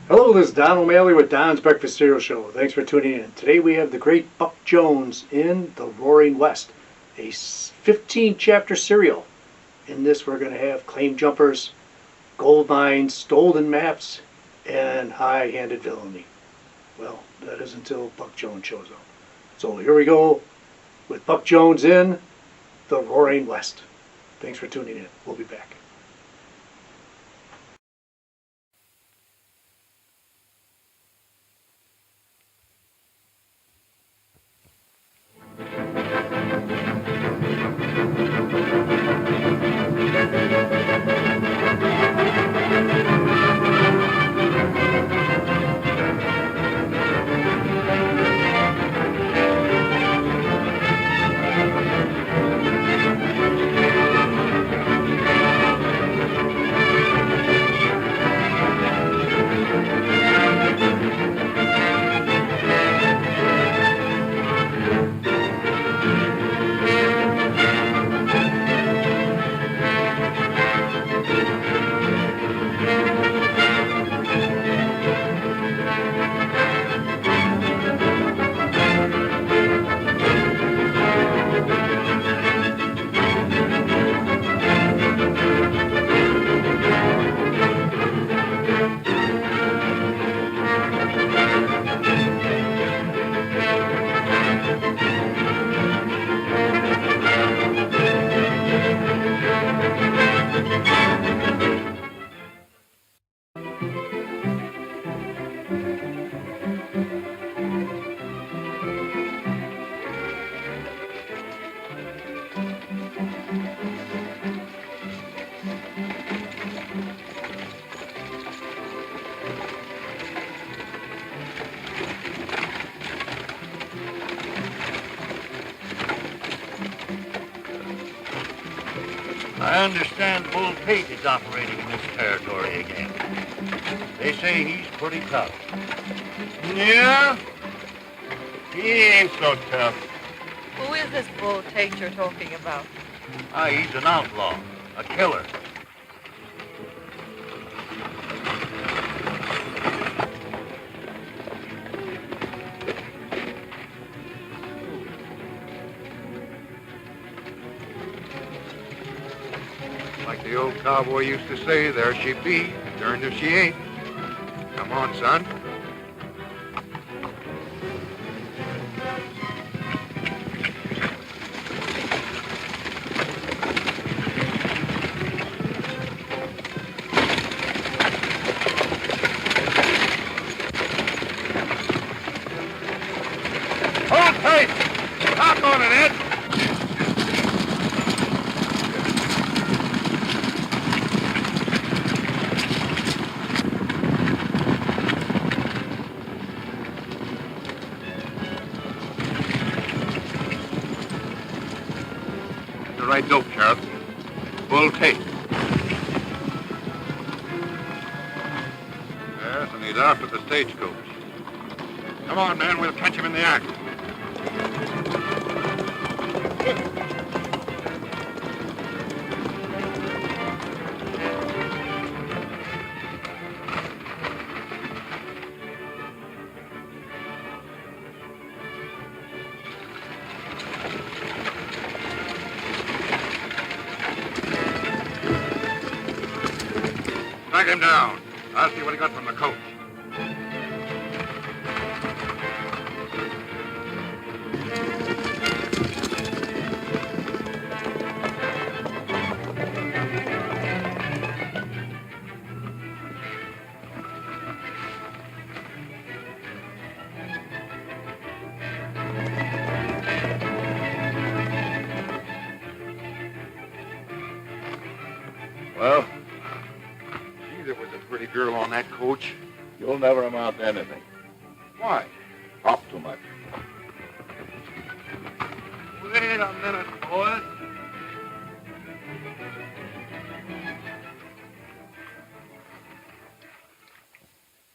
Hello, this is Don O'Malley with Don's Breakfast Cereal Show. Thanks for tuning in. Today we have the great Buck Jones in The Roaring West, a 15-chapter serial. In this we're going to have claim jumpers, gold mines, stolen maps, and high-handed villainy. Well, that is until Buck Jones shows up. So here we go with Buck Jones in The Roaring West. Thanks for tuning in. We'll be back. I understand Bull Tate is operating in this territory again. They say he's pretty tough. Yeah? He ain't so tough. Who is this Bull Tate you're talking about? He's an outlaw, a killer. Like the old cowboy used to say, there she be, darned if she ain't. Come on, son. Hold tight! Hop on it, Ed! The right dope, Sheriff. Bull Tate. Yes, and he's after the stagecoach. Come on, man, we'll catch him in the act. Track him down. I'll see what he got from the coach. Well, gee, there was a pretty girl on that coach. You'll never amount to anything. Why? Talk too much. Wait a minute, boys.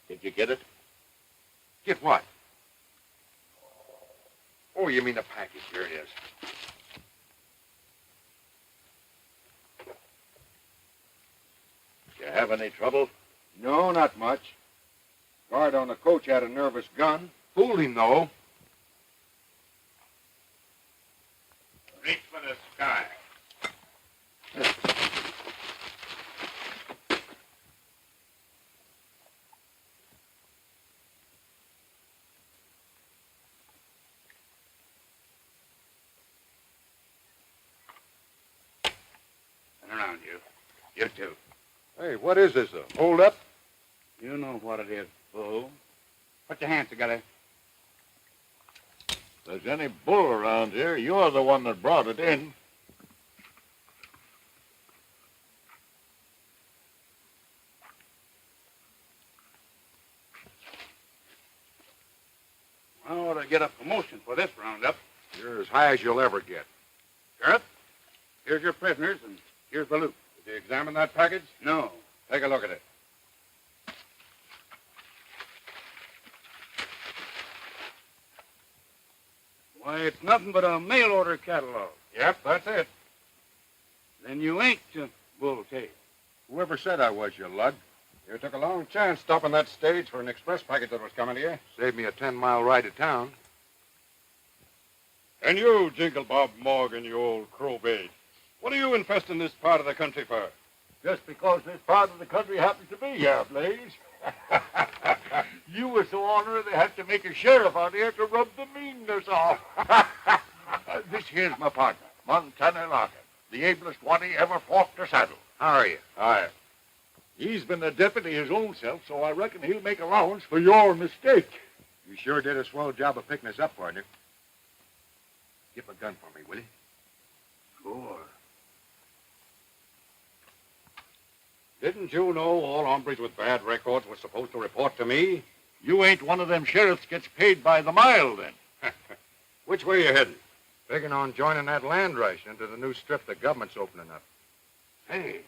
Did you get it? Get what? Oh, you mean the package. Here it is. You have any trouble? No, not much. Guard on the coach had a nervous gun. Fooled him, though. Reach for the sky. Turn around, you. You too. Hey, what is this, a hold-up? You know what it is, fool. Put your hands together. If there's any bull around here, you're the one that brought it in. I ought to get a promotion for this roundup. You're as high as you'll ever get. Sheriff, here's your prisoners, and here's the loot. Did you examine that package? No. Take a look at it. Why, it's nothing but a mail order catalog. Yep, that's it. Then you ain't Bull Tate. Whoever said I was, you lud. You took a long chance stopping that stage for an express package that was coming to you. Saved me a 10-mile ride to town. And you, Jingle Bob Morgan, you old crowbait. What are you infesting this part of the country for? Just because this part of the country happens to be here, Blaze. You were so ornery they had to make a sheriff out here to rub the meanness off. This here's my partner, Montana Larkin, the ablest one he ever fought to saddle. How are you? Aye. He's been a deputy his own self, so I reckon he'll make allowance for your mistake. You sure did a swell job of picking us up, partner. Give a gun for me, will you? Sure. Didn't you know all hombres with bad records were supposed to report to me? You ain't one of them sheriffs gets paid by the mile, then. Which way you heading? Figuring on joining that land rush into the new strip the government's opening up. Hey,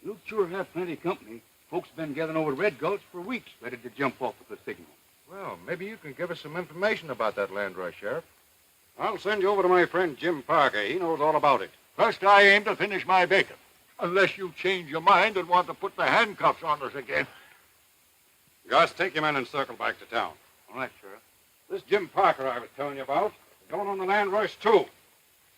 you'll sure have plenty of company. Folks been gathering over Red Gulch for weeks, ready to jump off at the signal. Well, maybe you can give us some information about that land rush, Sheriff. I'll send you over to my friend Jim Parker. He knows all about it. First, I aim to finish my bacon. Unless you change your mind and want to put the handcuffs on us again. Gus, take your men and circle back to town. All right, Sheriff. This Jim Parker I was telling you about is going on the land rush, too.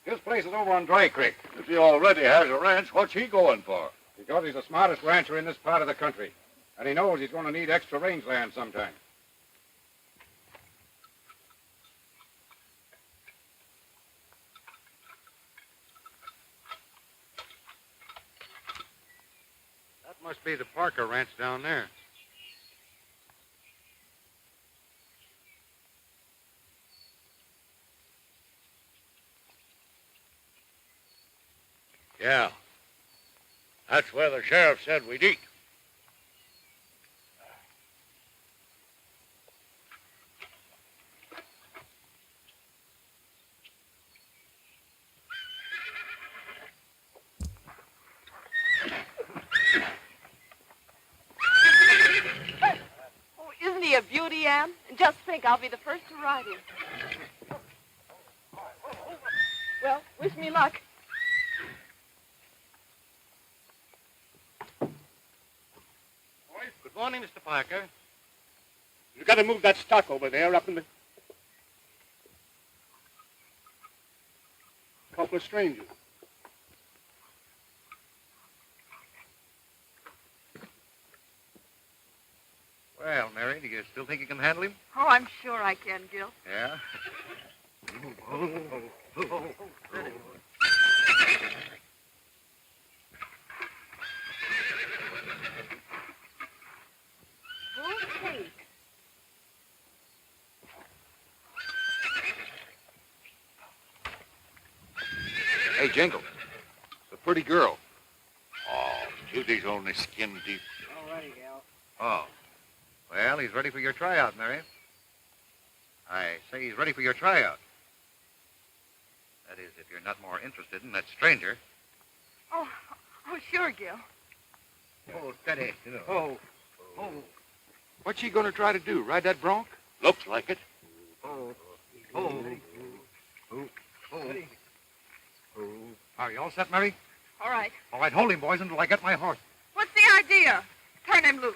His place is over on Dry Creek. If he already has a ranch, what's he going for? Because he's the smartest rancher in this part of the country. And he knows he's going to need extra rangeland sometime. That must be the Parker ranch down there. Yeah. That's where the sheriff said we'd eat. Oh, isn't he a beauty, Ann? And just think, I'll be the first to ride him. Well, wish me luck. Good morning, Mr. Parker. You got to move that stock over there up in the... Couple of strangers. Well, Mary, do you still think you can handle him? Oh, I'm sure I can, Gil. Yeah? Okay. Hey, Jingle. It's a pretty girl. Oh, Judy's only skin deep. All righty, Gal. Oh. Well, he's ready for your tryout, Mary. I say he's ready for your tryout. That is, if you're not more interested in that stranger. Oh, sure, Gil. Oh, steady. Oh. What's she going to try to do? Ride that bronc? Looks like it. Are you all set, Mary? All right. All right, hold him, boys, until I get my horse. What's the idea? Turn him loose.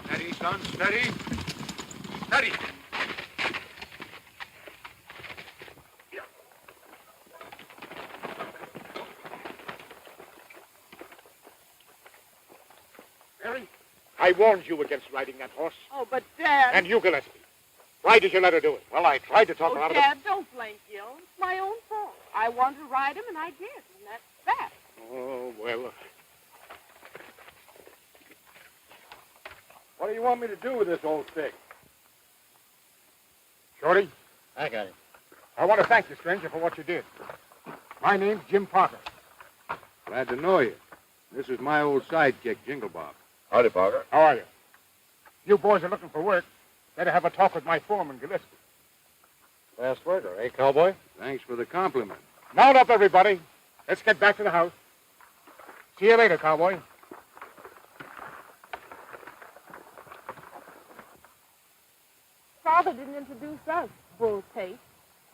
Steady, son, steady. Steady. Mary, I warned you against riding that horse. Oh, but Dad. And you, Gillespie. Why did you let her do it? Well, I tried to talk her out of it. Dad, don't blame Gil. It's my own fault. I wanted to ride him, and I did, and that's that. Oh, well. What do you want me to do with this old stick? Shorty, I got it. I want to thank you, stranger, for what you did. My name's Jim Parker. Glad to know you. This is my old sidekick, Jingle Bob. Howdy, Parker. How are you? You boys are looking for work. Better have a talk with my foreman, Gillespie. Fast worker, eh, cowboy? Thanks for the compliment. Mount up, everybody. Let's get back to the house. See you later, cowboy. Father didn't introduce us, Bull Tate,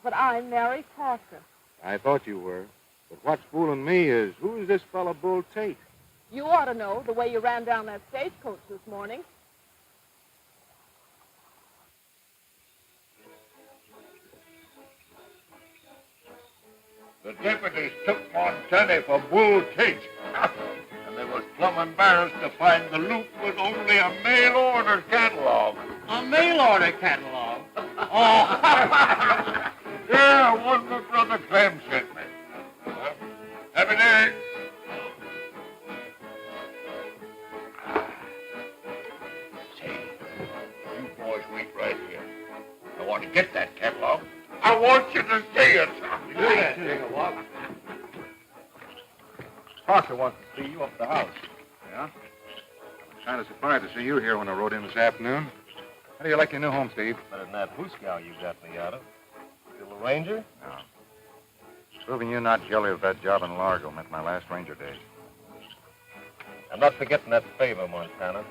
but I'm Mary Parker. I thought you were. But what's fooling me is, who's this fella Bull Tate? You ought to know the way you ran down that stagecoach this morning. The deputies took Montana for Bull Tate. And they was plumb embarrassed to find the loot was only a mail order catalog. A mail order catalog? Yeah, one that Brother Clem sent me. Happy day. Say, you boys wait right here. I want to get that catalog. I want you to see it. Parker wants to see you up at the house. Yeah? I'm kind of surprised to see you here when I rode in this afternoon. How do you like your new home, Steve? Better than that hoosegow you got me out of. Still a ranger? No. Proving you're not jelly of that job in Largo meant my last ranger days. I'm not forgetting that favor, Montana.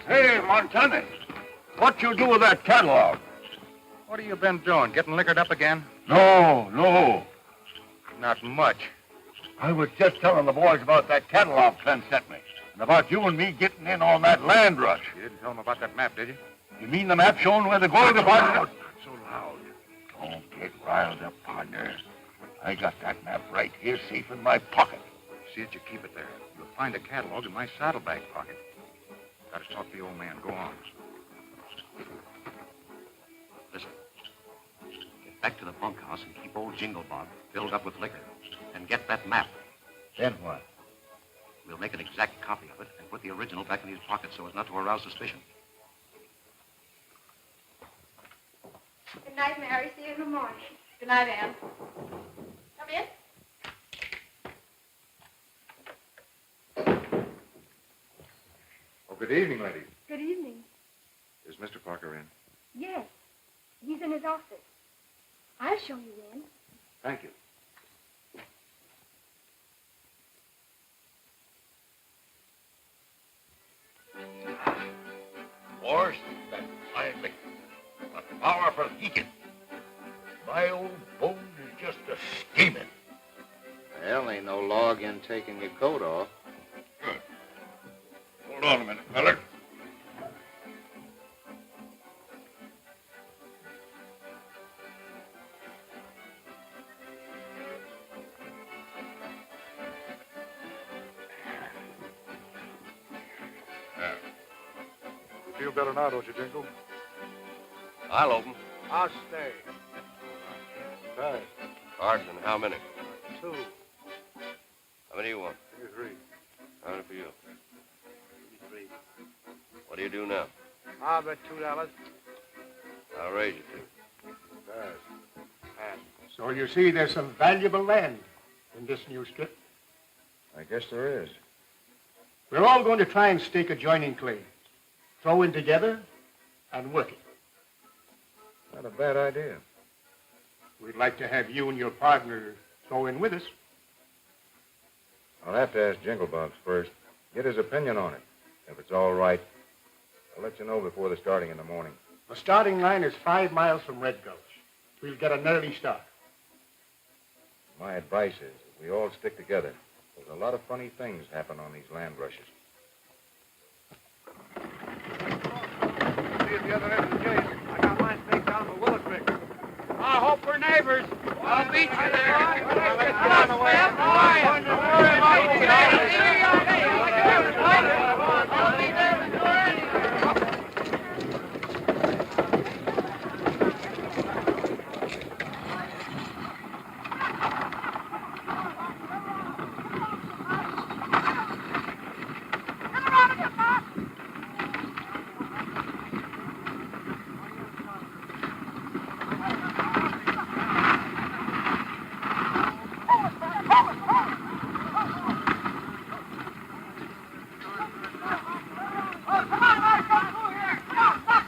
Hey, Montana, what you do with that catalog? What have you been doing? Getting liquored up again? No. Not much. I was just telling the boys about that catalog Clem sent me. And about you and me getting in on that land rush. You didn't tell them about that map, did you? You mean the map showing where the gold deposit is? Not so loud. Don't get riled up, partner. I got that map right here safe in my pocket. See that you keep it there. You'll find a catalog in my saddlebag pocket. Got to talk to the old man. Go on. Listen. Get back to the bunkhouse and keep old Jingle Bob filled up with liquor. And get that map. Then what? We'll make an exact copy of it and put the original back in his pocket so as not to arouse suspicion. Good night, Mary. See you in the morning. Good night, Ann. Come in. Oh, good evening, ladies. Good evening. Is Mr. Parker in? Yes, he's in his office. I'll show you in. Thank you. Boys, that fine liquor. A powerful heating. My old bones is just a steaming. Well, ain't no log in taking your coat off. Good. Hold on a minute, feller. You feel better now, don't you, Jingle? I'll open. I'll stay. Right. Carson, how many? 2. How many you want? 3. How many for you? 3. What do you do now? I'll bet $2. I'll raise you two. So you see, there's some valuable land in this new strip. I guess there is. We're all going to try and stake adjoining claims, throw in together, and work it. Not a bad idea. We'd like to have you and your partner throw in with us. I'll have to ask Jinglebox first. Get his opinion on it. If it's all right, I'll let you know before the starting in the morning. The starting line is 5 miles from Red Gulch. We'll get an early start. My advice is that we all stick together. There's a lot of funny things happen on these land rushes. See at the other end of the case. I got mine staked down for Willow Creek. I hope we're neighbors. I'll meet you there. Get on the way.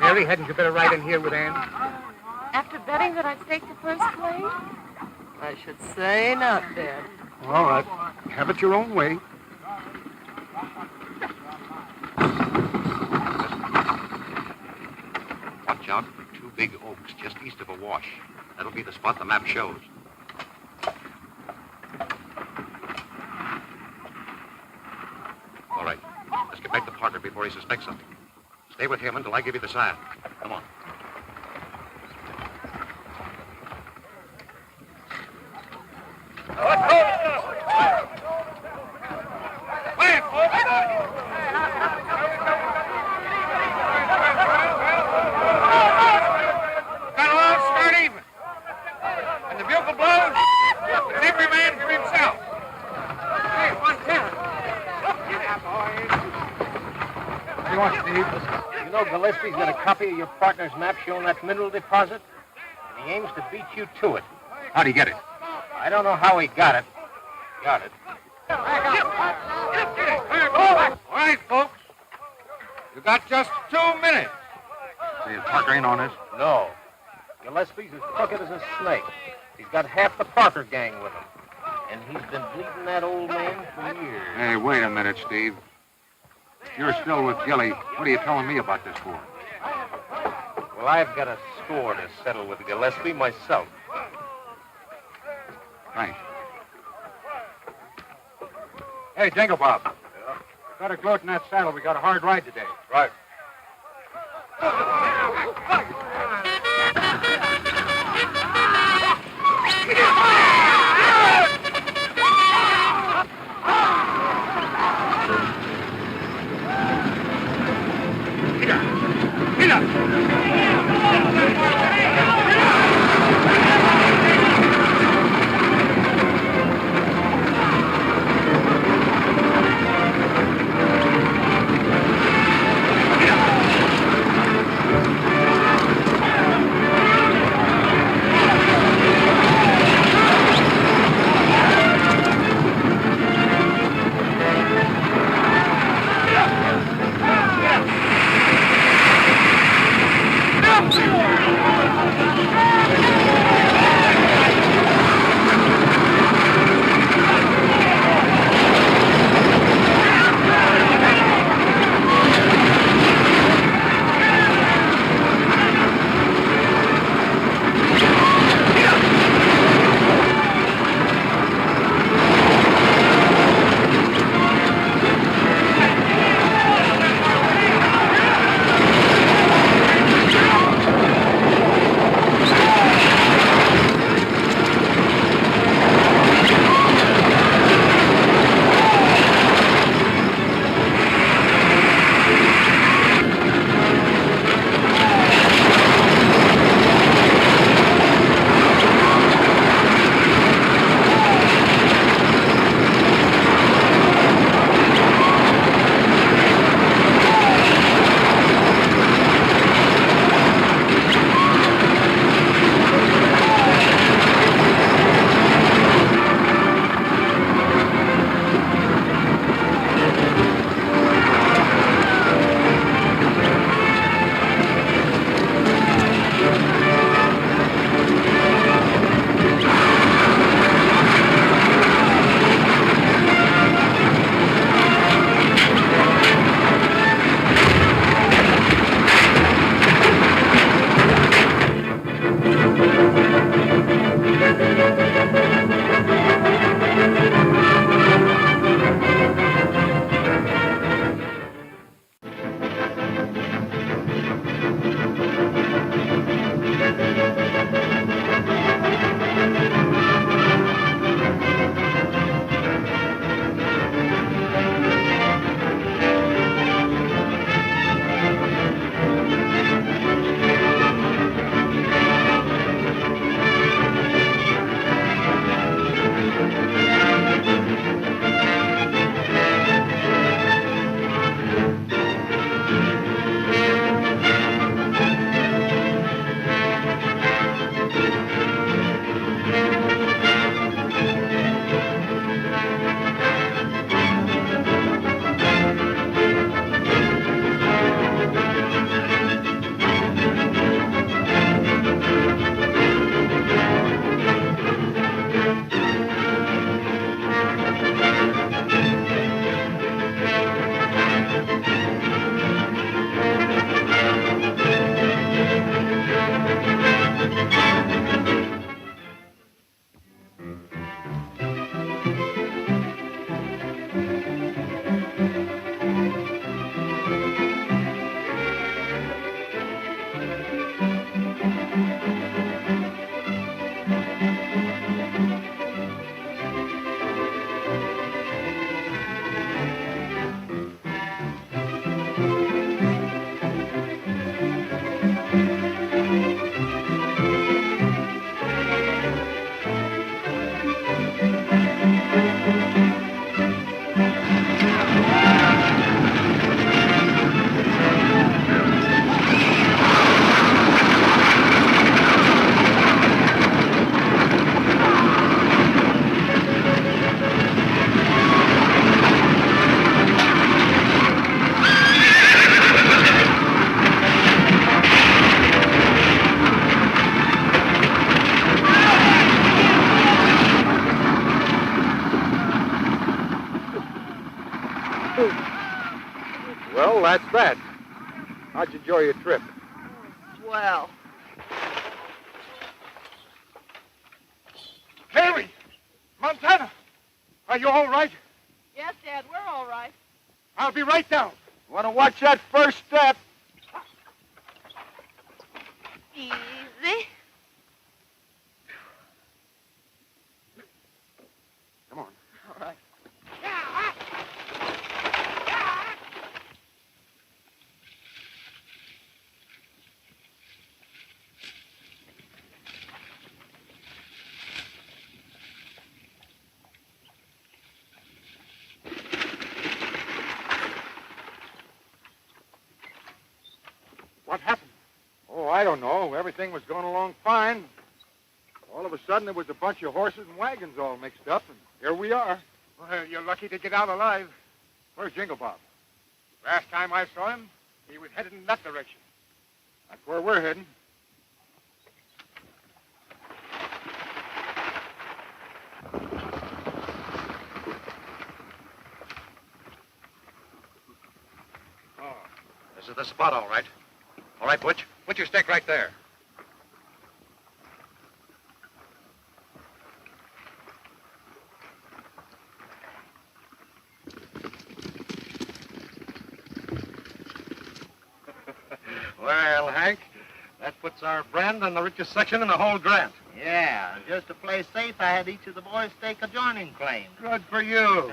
Mary, hadn't you better ride in here with Ann? After betting that I'd stake the first claim? I should say not, Ben. All right. Have it your own way. Watch out for 2 big oaks just east of a wash. That'll be the spot the map shows. All right. Let's get back to Parker before he suspects something. Stay with him until I give you the sign. Come on. Got a long start even. And the bugle blows, it's every man for himself. Hey, 110. What do you want, Steve? You know Gillespie's got a copy of your partner's map showing that mineral deposit? And he aims to beat you to it. How'd he get it? I don't know how he got it. Got it. All right, folks. You got just 2 minutes. See if Parker ain't on this. No. Gillespie's as crooked as a snake. He's got half the Parker gang with him. And he's been bleeding that old man for years. Hey, wait a minute, Steve. If you're still with Gilly, what are you telling me about this for? Well, I've got a score to settle with Gillespie myself. Thanks. Hey, Jingle Bob. Yeah? Better gloat in that saddle. We got a hard ride today. Right. Well, that's that. How'd you enjoy your trip? Swell. Mary! Montana! Are you all right? Yes, Dad, we're all right. I'll be right down. Want to watch that first step? Easy. Come on. All right. What happened? Oh, I don't know. Everything was going along fine. All of a sudden, there was a bunch of horses and wagons all mixed up, and here we are. Well, you're lucky to get out alive. Where's Jingle Bob? Last time I saw him, he was headed in that direction. That's where we're heading. Oh, this is the spot, all right. All right, Butch. Put your stick right there. Well, Hank, that puts our brand on the richest section in the whole grant. Yeah, and just to play safe, I had each of the boys stake adjoining claim. Good for you.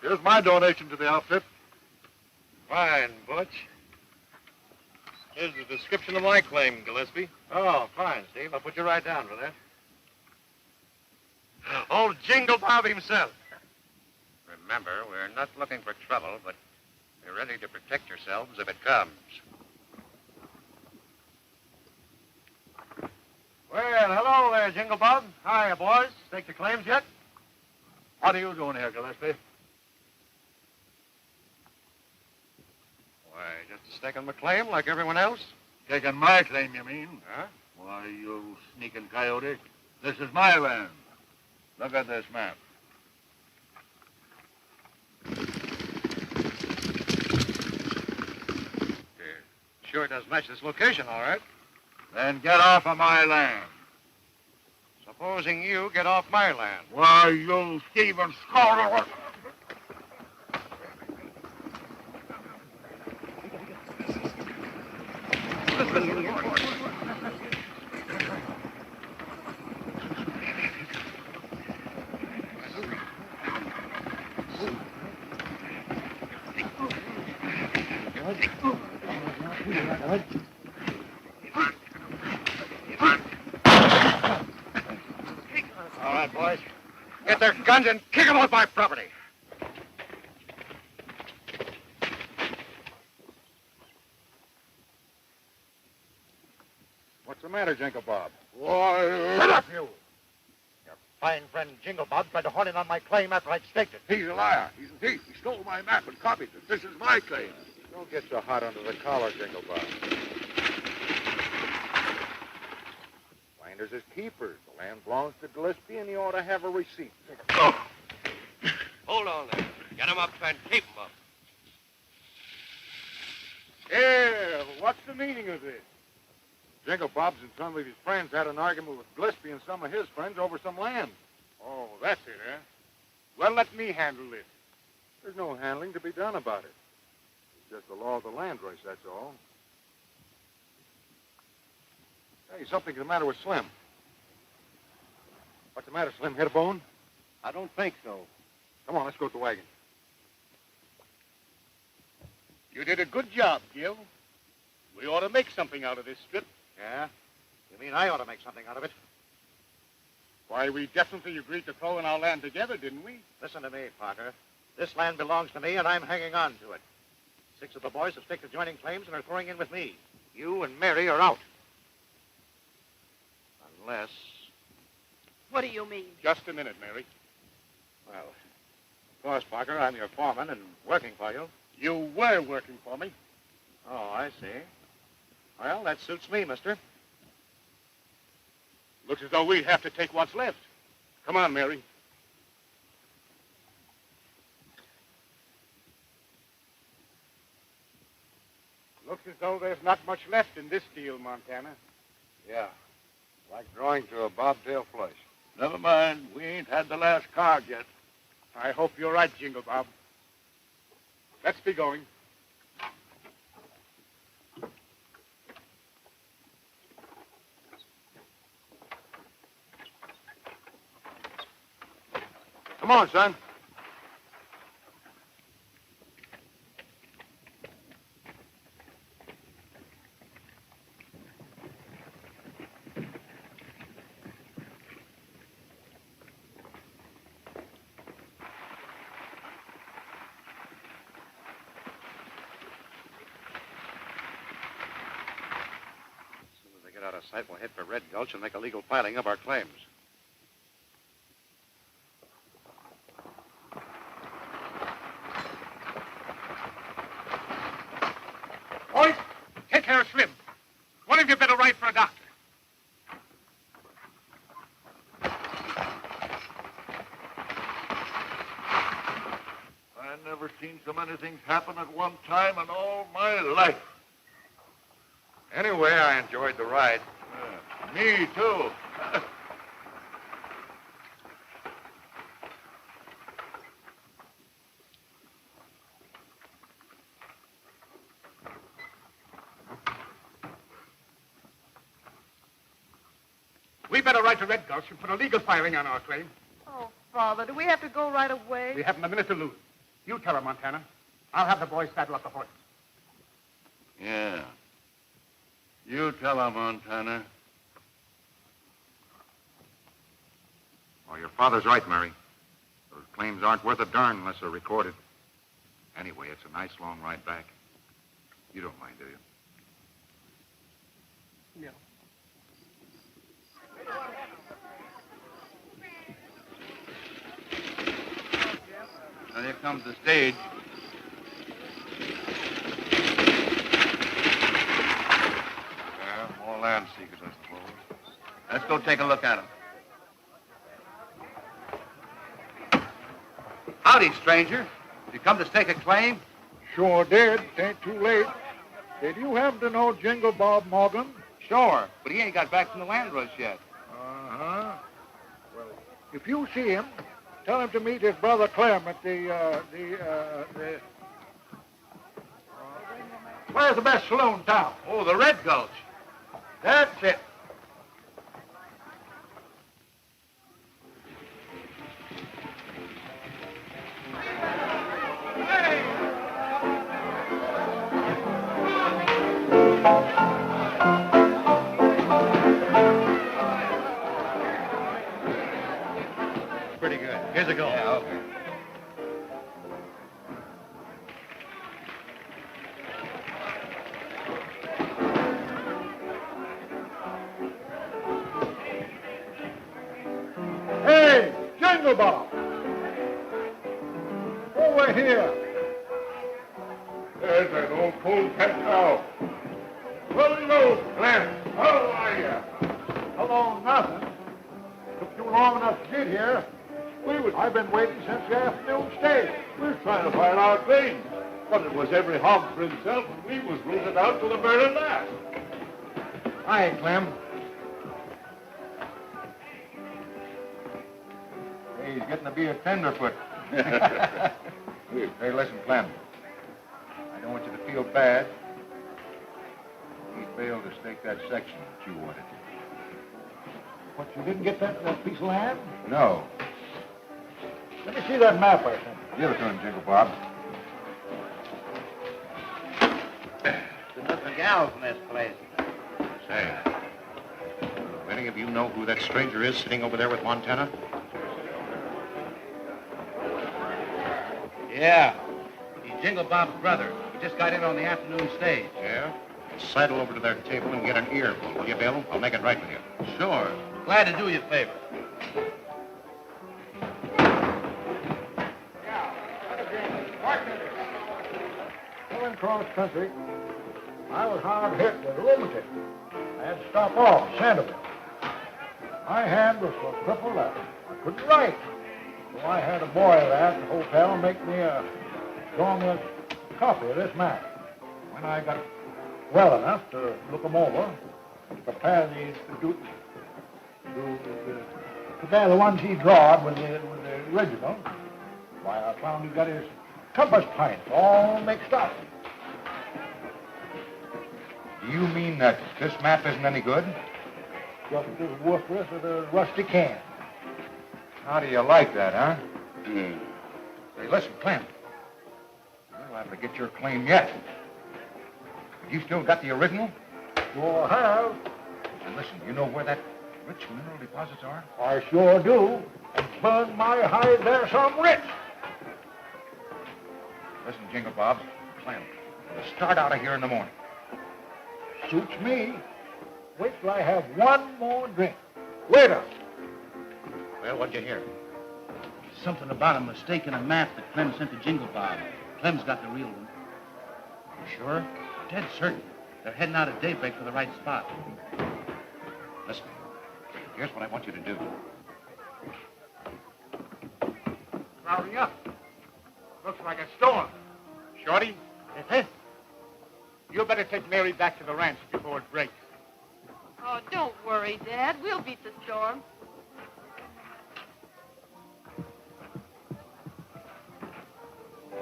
Here's my donation to the outfit. Fine, Butch. Here's the description of my claim, Gillespie. Oh, fine, Steve. I'll put you right down for that. Old Jingle Bob himself. Remember, we're not looking for trouble, but we're ready to protect yourselves if it comes. Well, hello there, Jingle Bob. Hiya, boys. Staked your claims yet? What are you doing here, Gillespie? Why, just staking my claim like everyone else. Taking my claim, you mean? Huh? Why, you sneaking coyote. This is my land. Look at this map. Sure does match this location, all right. Then get off of my land. Supposing you get off my land. Why, you thieving scoundrel. All right, boys. Get their guns and kick them off my property. What's the matter, Jingle Bob? Why, shut up, you. Your fine friend Jingle Bob tried to horn in on my claim after I'd staked it. He's a liar. He's a thief. He stole my map and copied it. This is my claim. Don't get so hot under the collar, Jingle Bob. Finders is keepers. The land belongs to Gillespie, and he ought to have a receipt. Oh. Hold on there. Get him up and keep him up. Yeah, what's the meaning of this? Jingle Bob's and some of his friends had an argument with Gillespie and some of his friends over some land. Oh, that's it, eh? Well, let me handle this. There's no handling to be done about it. It's just the law of the land race, that's all. Hey, something's the matter with Slim. What's the matter, Slim? Hit a bone? I don't think so. Come on, let's go to the wagon. You did a good job, Gil. We ought to make something out of this strip. Yeah? You mean I ought to make something out of it? Why, we definitely agreed to throw in our land together, didn't we? Listen to me, Parker. This land belongs to me, and I'm hanging on to it. 6 of the boys have staked adjoining claims and are throwing in with me. You and Mary are out. Unless... What do you mean? Just a minute, Mary. Well, of course, Parker, I'm your foreman and working for you. You were working for me. Oh, I see. Well, that suits me, mister. Looks as though we'd have to take what's left. Come on, Mary. Looks as though there's not much left in this deal, Montana. Yeah. Like drawing to a bobtail flush. Never mind. We ain't had the last card yet. I hope you're right, Jingle Bob. Let's be going. Come on, son. Get out of sight, we'll head for Red Gulch and make a legal filing of our claims. Boys, take care of Slim. One of you better write for a doctor. I never seen so many things happen at one time in all my life. Anyway, I enjoyed the ride. Me, too. We better write to Red Gulch and put a legal filing on our claim. Oh, Father, do we have to go right away? We haven't a minute to lose. You tell her, Montana. I'll have the boys saddle up the horses. Yeah. You tell her, Montana. Oh, your father's right, Mary. Those claims aren't worth a darn unless they're recorded. Anyway, it's a nice long ride back. You don't mind, do you? No. Now, here comes the stage. Yeah, more land seekers, I suppose. Let's go take a look at them. Howdy, stranger. You come to stake a claim? Sure did. Ain't too late. Did you happen to know Jingle Bob Morgan? Sure, but he ain't got back from the land rush yet. Uh-huh. Well, if you see him, tell him to meet his brother Clem at where's the best saloon in town? Oh, the Red Gulch. That's it. Pretty good. Here's a go. Yeah, okay. Hey, Jingle Bob! Over here. There's that old polecat cow. Hello, Clem. How are you? Hello, nothing. Took you long enough to get here. I've been waiting since the afternoon stage. We're trying to find our claims. But it was every hog for himself, and we was rooted out to the very last. Hi, Clem. Hey, he's getting to be a tenderfoot. Hey, listen, Clem. I don't want you to feel bad. We failed to stake that section that you wanted to. What, you didn't get that piece of land? No. Let me see that map I sent you. Give it to him, Jingle Bob. There's nothing gals in this place. Say, do any of you know who that stranger is sitting over there with Montana? Yeah. He's Jingle Bob's brother. He just got in on the afternoon stage. Yeah? Sidle over to their table and get an earful, will you, Bill? I'll make it right with you. Sure. Glad to do you a favor. Going across country, I was hard hit with rheumatism. I had to stop off Sandoval. My hand was so crippled I couldn't write. So I had a boy there at the hotel make me a draw me a copy of this map. When I got well enough to look them over, to compare compare the ones he drawed with the original. Why, I found he got his compass points all mixed up. Do you mean that this map isn't any good? Just as worthless as a rusty can. How do you like that, huh? Hey, listen, Clem. You'll have to get your claim yet. You still got the original? Sure have. And listen, you know where that rich mineral deposits are? I sure do. And burn my hide, there's some rich. Listen, Jingle Bob, Clem, we'll start out of here in the morning. Suits me. Wait till I have one more drink. Waiter. Well, what'd you hear? Something about a mistake in a map that Clem sent to Jingle Bob. Clem's got the real one. You sure? Dead certain. They're heading out at daybreak for the right spot. Listen, here's what I want you to do. Hurry up. Looks like a storm. Shorty, Eh? you better take Mary back to the ranch before it breaks. Oh, don't worry, Dad. We'll beat the storm.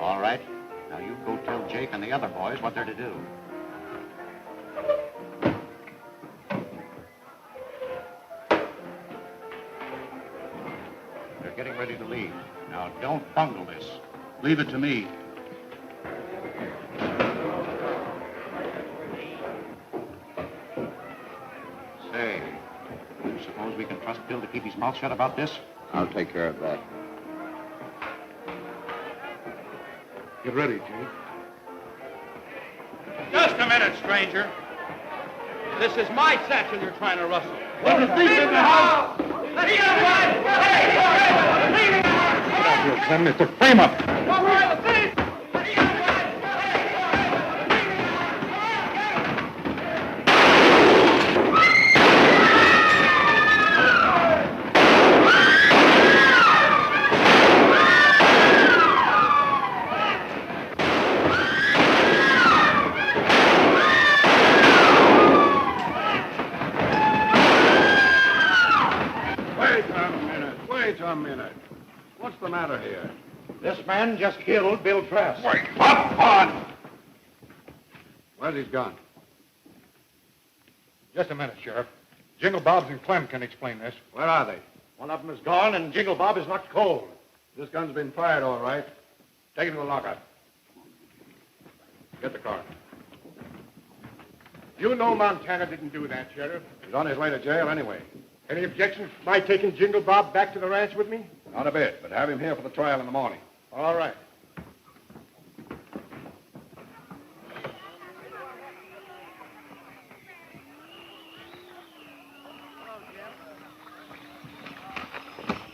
All right. Now you go tell Jake and the other boys what they're to do. They're getting ready to leave. Now, don't bungle this. Leave it to me. Say, you suppose we can trust Bill to keep his mouth shut about this? I'll take care of that. Get ready, Jake. Just a minute, stranger. This is my satchel you're trying to rustle. There's a thief in the house! Let's get away! Get out here, Clem. It's a frame-up. Wait a minute. What's the matter here? This man just killed Bill Trask. Wait, up on! Where's his gun? Just a minute, Sheriff. Jingle Bobs and Clem can explain this. Where are they? One of them is gone, and Jingle Bob is knocked cold. This gun's been fired, all right. Take it to the lockup. Get the car. You know Montana didn't do that, Sheriff. He's on his way to jail anyway. Any objections to my taking Jingle Bob back to the ranch with me? Not a bit, but have him here for the trial in the morning. All right.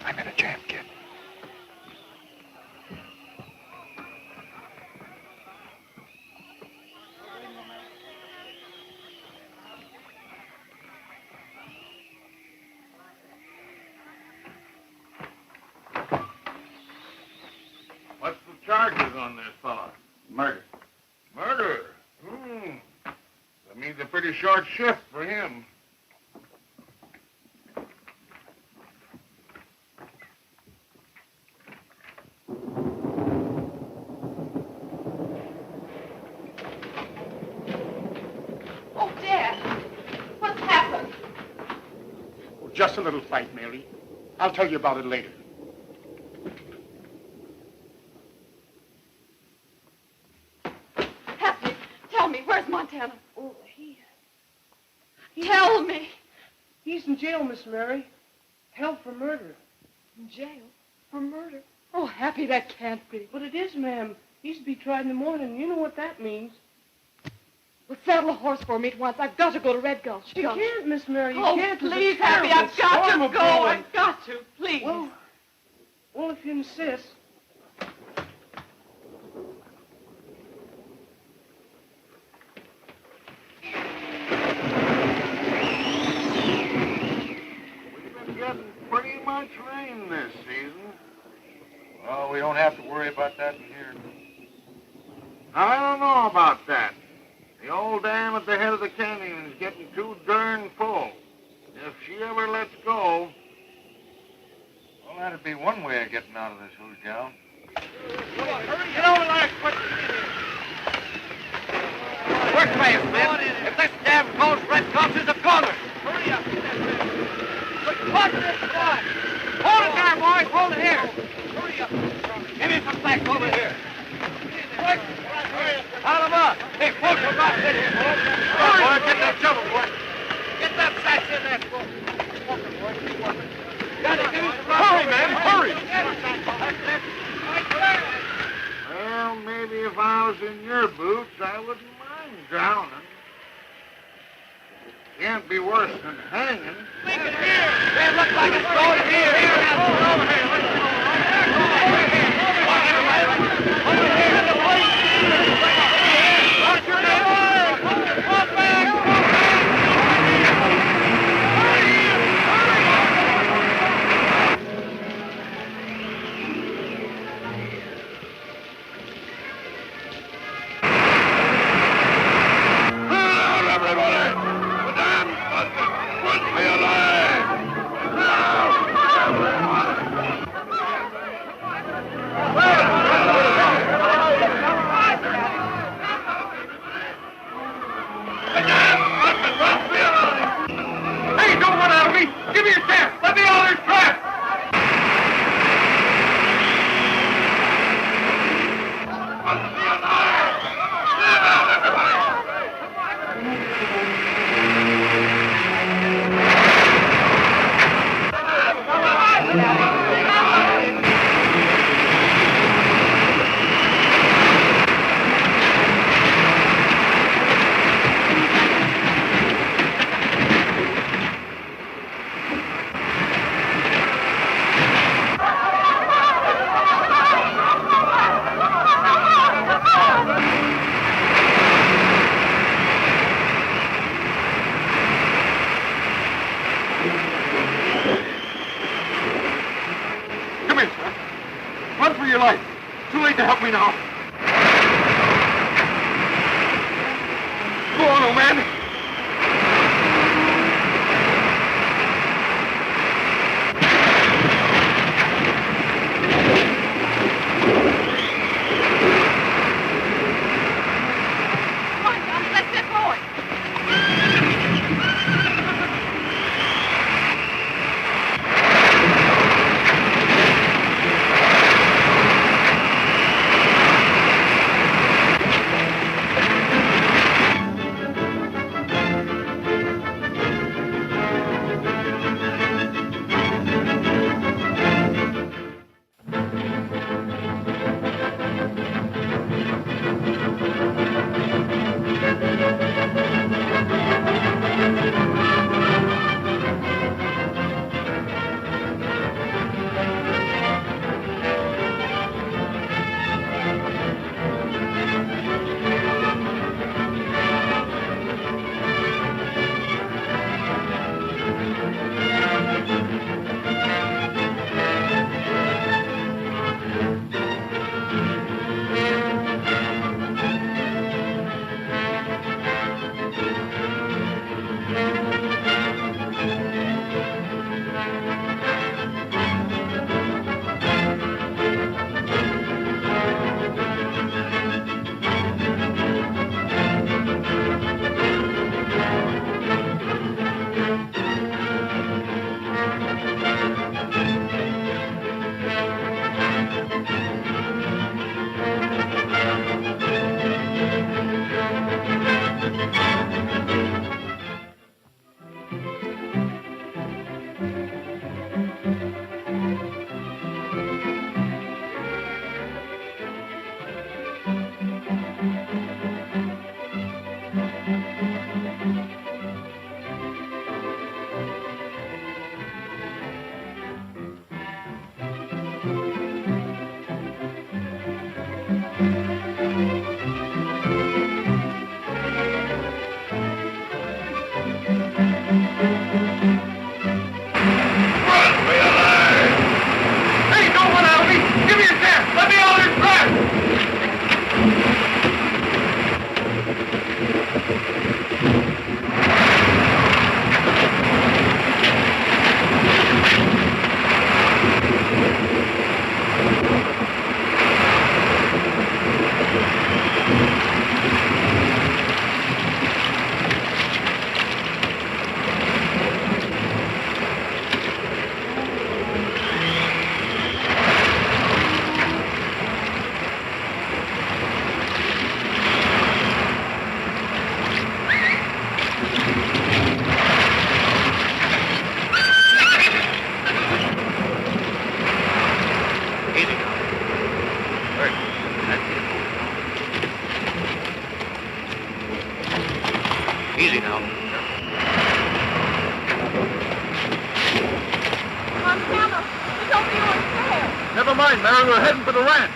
I'm in a jam, kid. What's the charges on this fella? Murder. Murder? That means a pretty short shift for him. Oh, Dad. What's happened? Oh, just a little fight, Mary. I'll tell you about it later. Happy, tell me, where's Montana? Oh, Tell me. he's in jail, Miss Mary. Held for murder. In jail? For murder? Oh, Happy, that can't be. But it is, ma'am. He's to be tried in the morning. You know what that means. Well, saddle a horse for me at once. I've got to go to Red Gulch. You can't, Miss Mary. You Oh, can't. There's a please, Happy, terrible I've got storm to a go. brewing. I've got to, please. Well, if you insist. We've been getting pretty much rain this season. Well, we don't have to worry about that in here. Now, I don't know about that. The old dam at the she ever lets go. Well, that'd be one way of getting out of this who's gal. Get over there quick. Work fast, men. If this damn ghost red cops is a corner. Hurry up. Watch this spot. Hold it there, boys. Hold it here. Hurry up. Give me some slack over here. Quick. Out of up. Hey, folks, come back in here, folks. Hurry, boy. Get that shovel, boy. Get that sack in there, folks. Hurry, man. Hurry. Well, maybe if I was in your boots, I wouldn't mind drowning. Can't be worse than hanging. Think it here. It looks like it's going here. Here, now. Over here. Let's go. Over here. Over here. The police. Watch your name. Walk back. Hey, don't run out of me! Give me a chance! Let me out of this trap! Come in, sir. Run for your life. Too late to help me now. Go on, old man. Come on, Johnny, let's get going. Montana, he told me you were in jail. Never mind, Mary. We're heading for the ranch.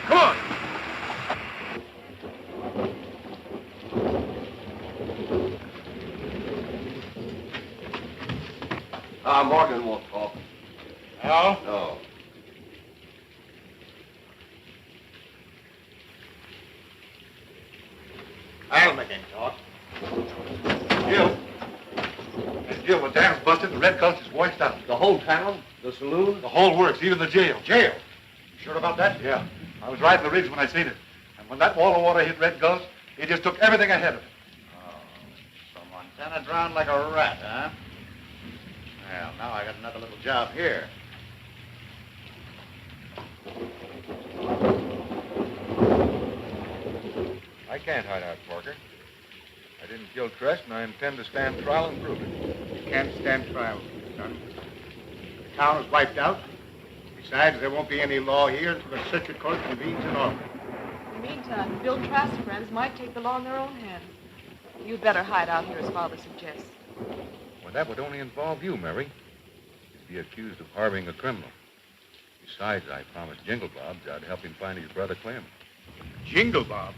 Come on. Morgan won't talk. No? No. I'll make him talk. Gil. Hey, Gil, the dam's busted. The red culture's washed out. The whole town? The saloon? The whole works, even the jail. Jail? You sure about that? Yeah. I was riding the ridge when I seen it. And when that wall of water hit Red Gulch, it just took everything ahead of it. Oh, so Montana drowned like a rat, huh? Well, now I got another little job here. I can't hide out, Parker. I didn't kill Trest, and I intend to stand trial and prove it. You can't stand trial, son. The town is wiped out. Besides, there won't be any law here until the circuit court convenes in Albany. In the meantime, Bill Trask's friends might take the law in their own hands. You'd better hide out here, as Father suggests. Well, that would only involve you, Mary. You'd be accused of harboring a criminal. Besides, I promised Jingle Bob I'd help him find his brother Clem. Jingle Bob?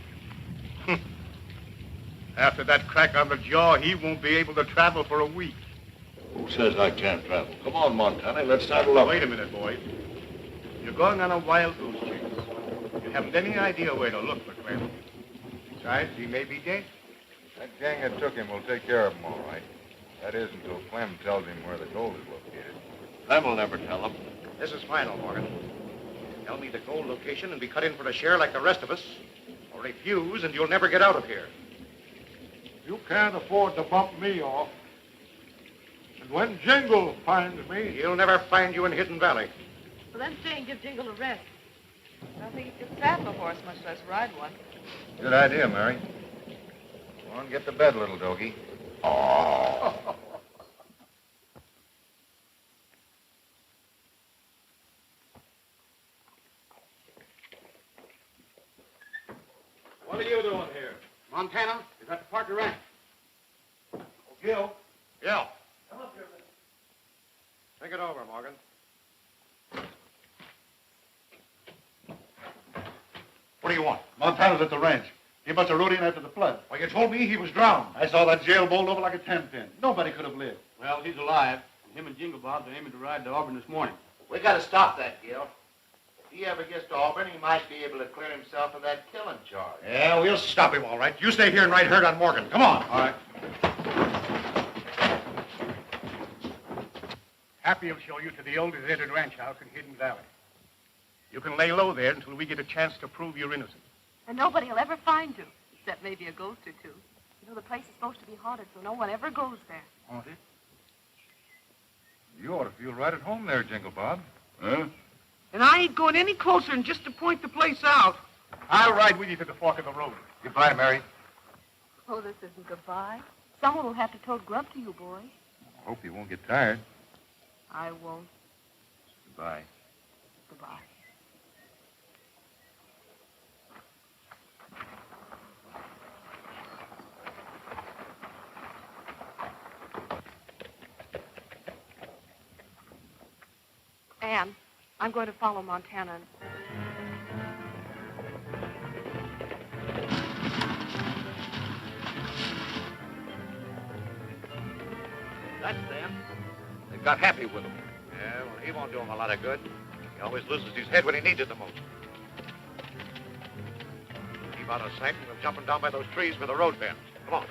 After that crack on the jaw, he won't be able to travel for a week. Who says I can't travel? Come on, Montana. Let's saddle up. Wait a minute, boys. You're going on a wild goose chase. You haven't any idea where to look for Clem. Besides, he may be dead. That gang that took him will take care of him all right. That is until Clem tells him where the gold is located. Clem will never tell him. This is final, Morgan. Tell me the gold location and be cut in for a share like the rest of us. Or refuse and you'll never get out of here. You can't afford to bump me off. And when Jingle finds me... He'll never find you in Hidden Valley. Well, then stay and give Jingle a rest. I don't think he can saddle a horse, much less ride one. Good idea, Mary. Go on, get to bed, little doggy. Oh. What are you doing here? Montana, is at the Parker Ranch. Oh, Gil. Yeah. Come up here, mister. Think it over, Morgan. What do you want? Montana's at the ranch. He must have rode in after the flood. Well, you told me he was drowned. I saw that jail bowled over like a 10-pin. Nobody could have lived. Well, he's alive. And him and Jingle Bob are aiming to ride to Auburn this morning. We got to stop that, Gil. If he ever gets to Auburn, he might be able to clear himself of that killing charge. Yeah, we'll stop him, all right. You stay here and ride herd on Morgan. Come on. All right. Happy will show you to the old deserted ranch house in Hidden Valley. You can lay low there until we get a chance to prove you're innocent. And nobody will ever find you, except maybe a ghost or two. You know, the place is supposed to be haunted, so no one ever goes there. Haunted? You ought to feel right at home there, Jingle Bob. Huh? And I ain't going any closer than just to point the place out. I'll ride with you to the fork of the road. Goodbye, Mary. Oh, this isn't goodbye. Someone will have to tote grub to you, boy. I hope you won't get tired. I won't. Goodbye. Goodbye. Anne, I'm going to follow Montana. That's them. They've got Happy with them. Yeah, well, he won't do him a lot of good. He always loses his head when he needs it the most. Keep out of sight and we're jumping down by those trees where the road bends. Come on.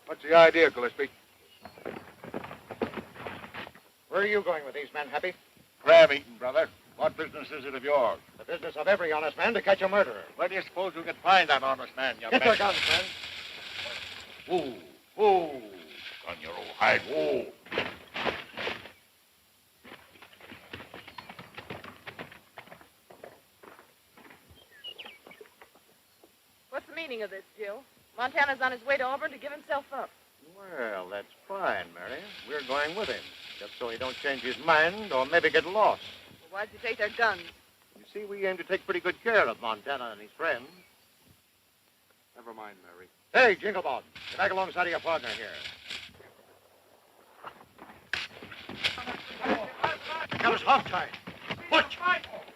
What's the idea, Gillespie? Where are you going with these men, Happy? Crab eating, brother. What business is it of yours? The business of every honest man to catch a murderer. Where do you suppose you can find that honest man, you Get your guns, men. Whoa. On your old hide. Whoa. meaning of this, Jill? Montana's on his way to Auburn to give himself up. Well, that's fine, Mary. We're going with him, just so he don't change his mind or maybe get lost. Well, why'd you take their guns? You see, we aim to take pretty good care of Montana and his friends. Never mind, Mary. Hey, Jingle Bob, get back alongside of your partner here. Got us hog-tied. Butch,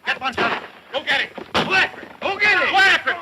get Montana. Go get him. Go after him. Go get him. Go after him.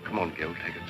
Come on, Gil, take it.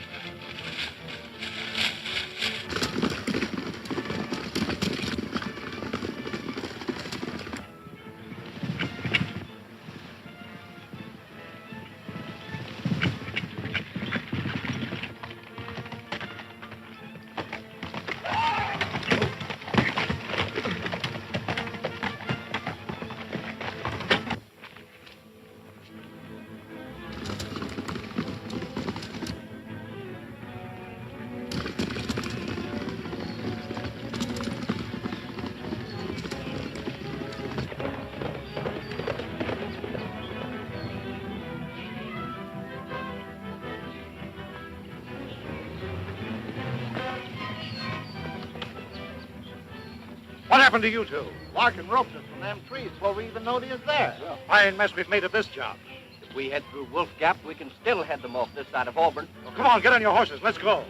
What happened to you two? Larkin roped us from them trees before we even knowed he was there. Fine mess we've made of this job. If we head through Wolf Gap, we can still head them off this side of Auburn. Well, come on, get on your horses. Let's go.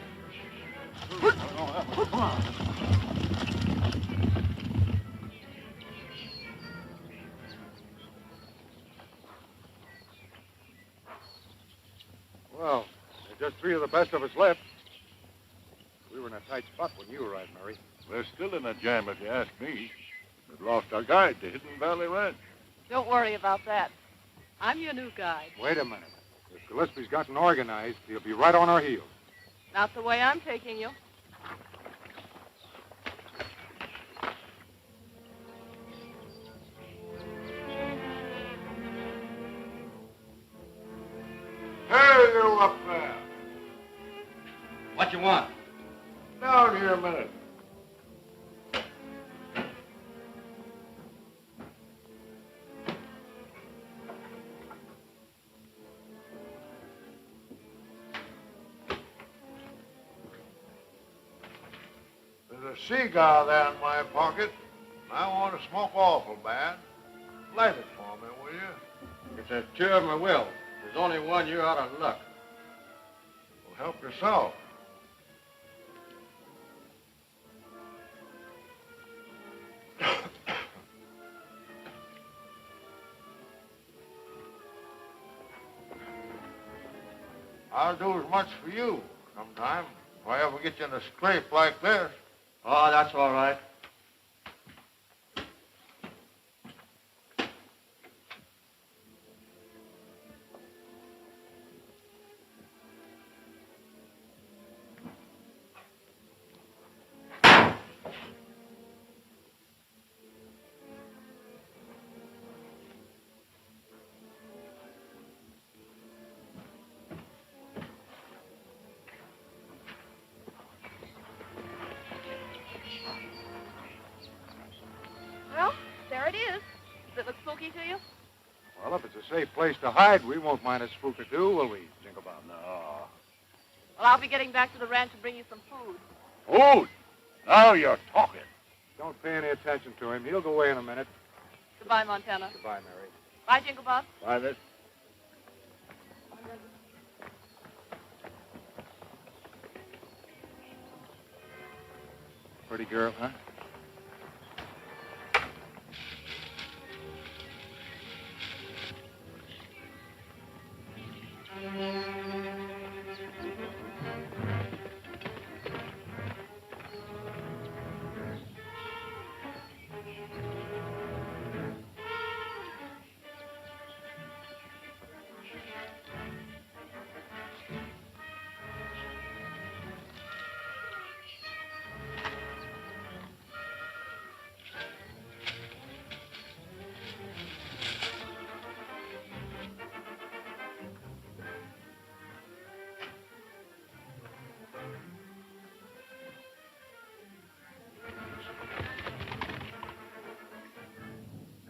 Well, there's just 3 of the best of us left. We were in a tight spot when you arrived, Murray. We're still in a jam, if you ask me. We've lost our guide to Hidden Valley Ranch. Don't worry about that. I'm your new guide. Wait a minute. If Gillespie's gotten organized, he'll be right on our heels. Not the way I'm taking you. Hey, you up there. What you want? Down here a minute. There's a cigar there in my pocket. I want to smoke awful bad. Light it for me, will you? It's a sure of my will. There's only one you're out of luck. Well, help yourself. I'll do as much for you sometime if I ever get you in a scrape like this. Oh, that's all right. Well, there it is. Does it look spooky to you? Well, if it's a safe place to hide, we won't mind a spook or two, will we, Jingle Bob? No. Well, I'll be getting back to the ranch and bring you some food. Food? Now you're talking. Don't pay any attention to him. He'll go away in a minute. Goodbye, Montana. Goodbye, Mary. Bye, Jingle Bob. Bye, miss. Pretty girl, huh?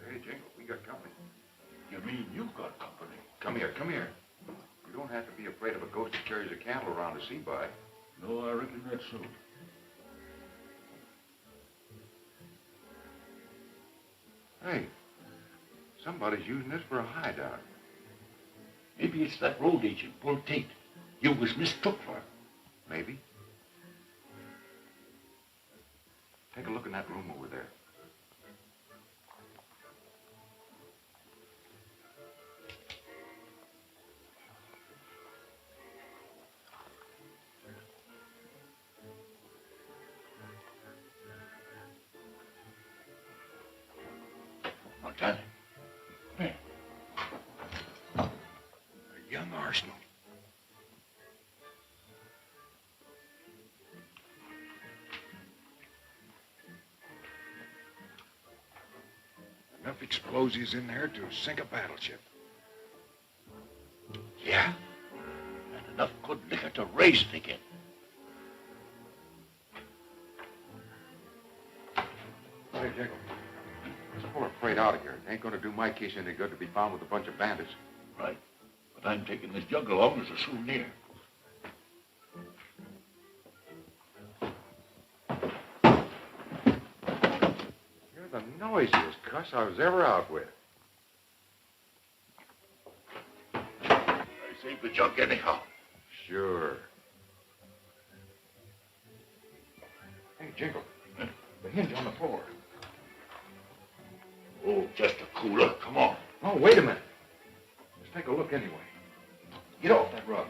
Hey, Jingle, we got company. You mean you've got company? Come here, come here. You don't have to be afraid of a ghost that carries a candle around to see by. No, I reckon that's so. Hey, somebody's using this for a hideout. Maybe it's that road agent, Bull Tate. You was mistook for him. Maybe. Take a look in that room over there. Montana. Come here. A young Arsenal. Enough explosives in there to sink a battleship. Yeah. And enough good liquor to raise it again. Hey, Jingle. Let's pull our freight out of here. It ain't gonna do my case any good to be found with a bunch of bandits. Right. But I'm taking this jug along as a souvenir. You're the noisiest cuss I was ever out with. I saved the jug anyhow. Sure. Hey, Jingle. The hinge on the floor. Oh, just a cooler. Come on. Oh, wait a minute. Let's take a look anyway. Get off that rug.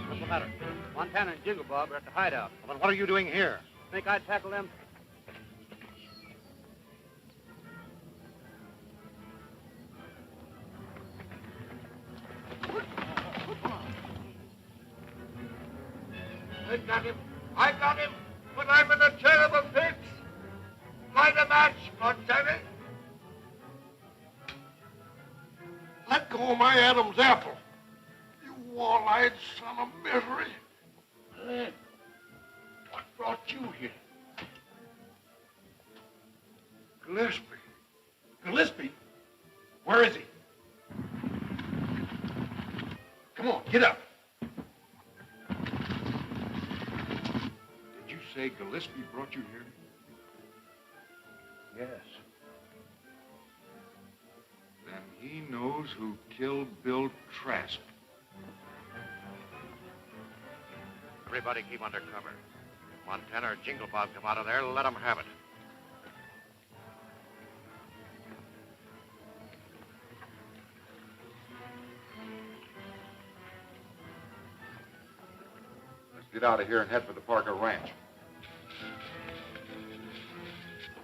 What's the matter? Montana and Jingle Bob are at the hideout. Well, then what are you doing here? Think I'd tackle them? I got him. I got him. But I'm in a terrible fix. Light a match, Montana. Let go of my Adam's apple. You wall-eyed son of misery. Lad, what brought you here? Gillespie. Gillespie? Where is he? Come on, get up. Did you say Gillespie brought you here? Yes. Then he knows who killed Bill Trask. Everybody keep under cover. Montana or Jingle Bob come out of there, let them have it. Let's get out of here and head for the Parker Ranch.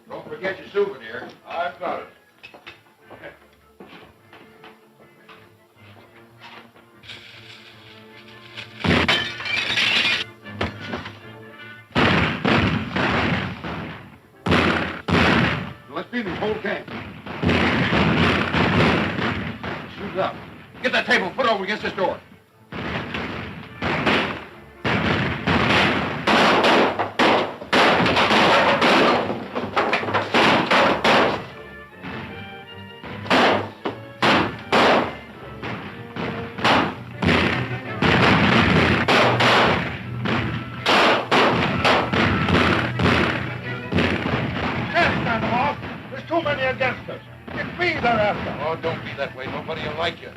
Don't forget your souvenir. I've got it. Get that table, put it over against this door. Too many against us. It's me they're after. Oh, don't be that way. Nobody will like you.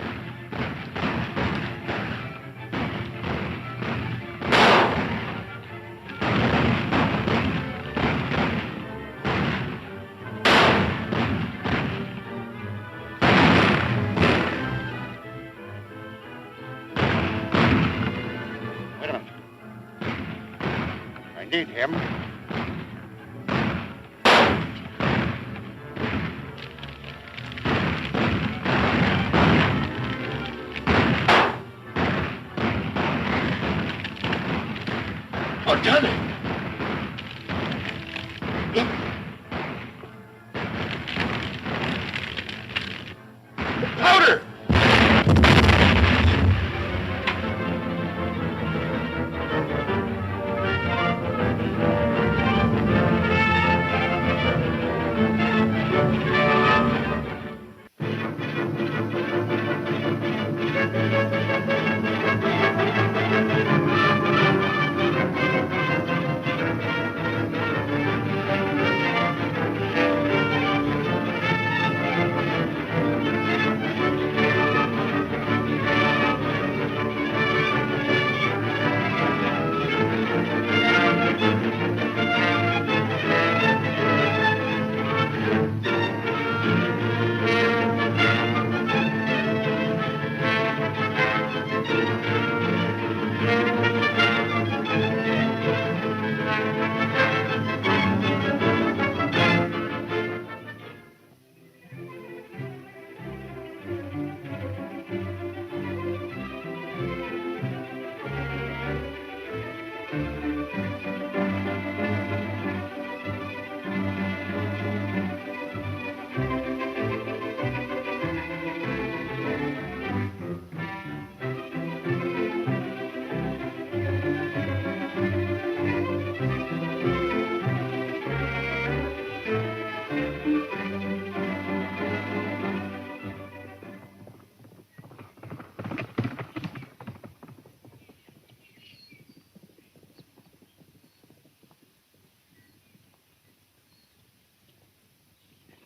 Wait a minute. I need him. Johnny! Look! The powder!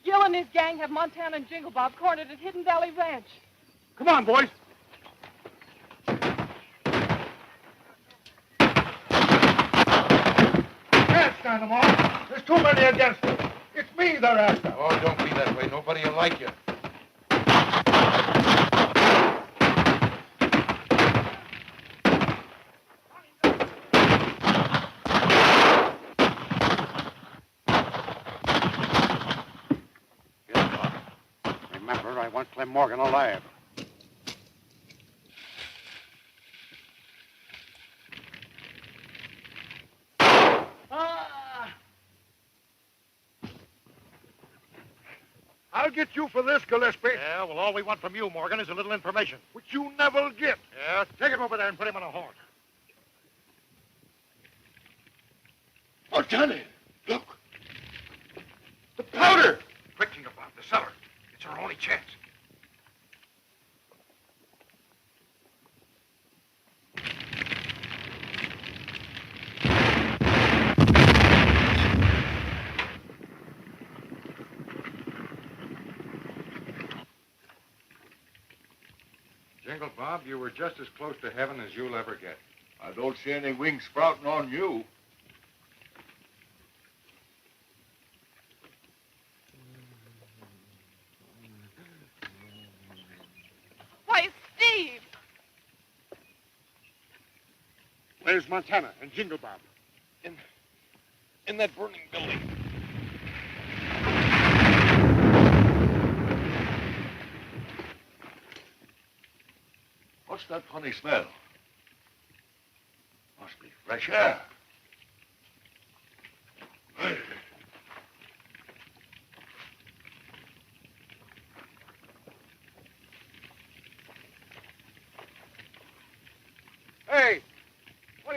Gil and his gang have Montana and Jingle Bob cornered at Hidden Valley Ranch. Come on, boys. Can't stand them all. There's too many against us. It's me they're after. Oh, don't be that way. Nobody will like you. Remember, I want Clem Morgan alive. I'll get you for this, Gillespie. Yeah, well, all we want from you, Morgan, is a little information. Which you never get. Yeah, take him over there and put him on a horse. Oh, Johnny, look. The powder. Quick, Jingle Bob, the cellar. It's our only chance. Jingle Bob, you were just as close to heaven as you'll ever get. I don't see any wings sprouting on you. Why, Steve! Where's Montana and Jingle Bob? In that burning building. What's that funny smell? Must be fresh air. Hey.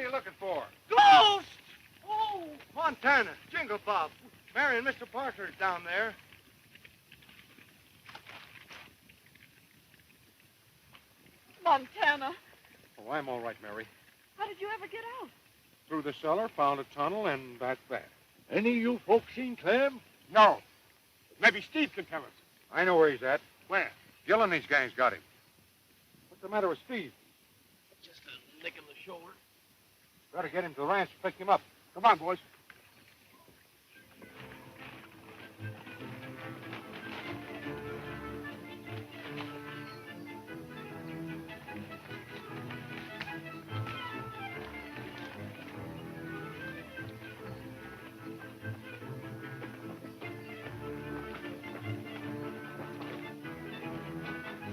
you looking for? Ghost! Oh, Montana, Jingle Bob. Mary and Mr. Parker's down there. Montana, Oh, I'm all right, Mary. how did you ever get out? Through the cellar, found a tunnel, and that's that. Any of you folks seen Clem? No. Maybe Steve can tell us. I know where he's at. Where? Gill and these gangs got him. What's the matter with Steve? Just a nick in the shoulder. Better get him to the ranch to pick him up. Come on, boys.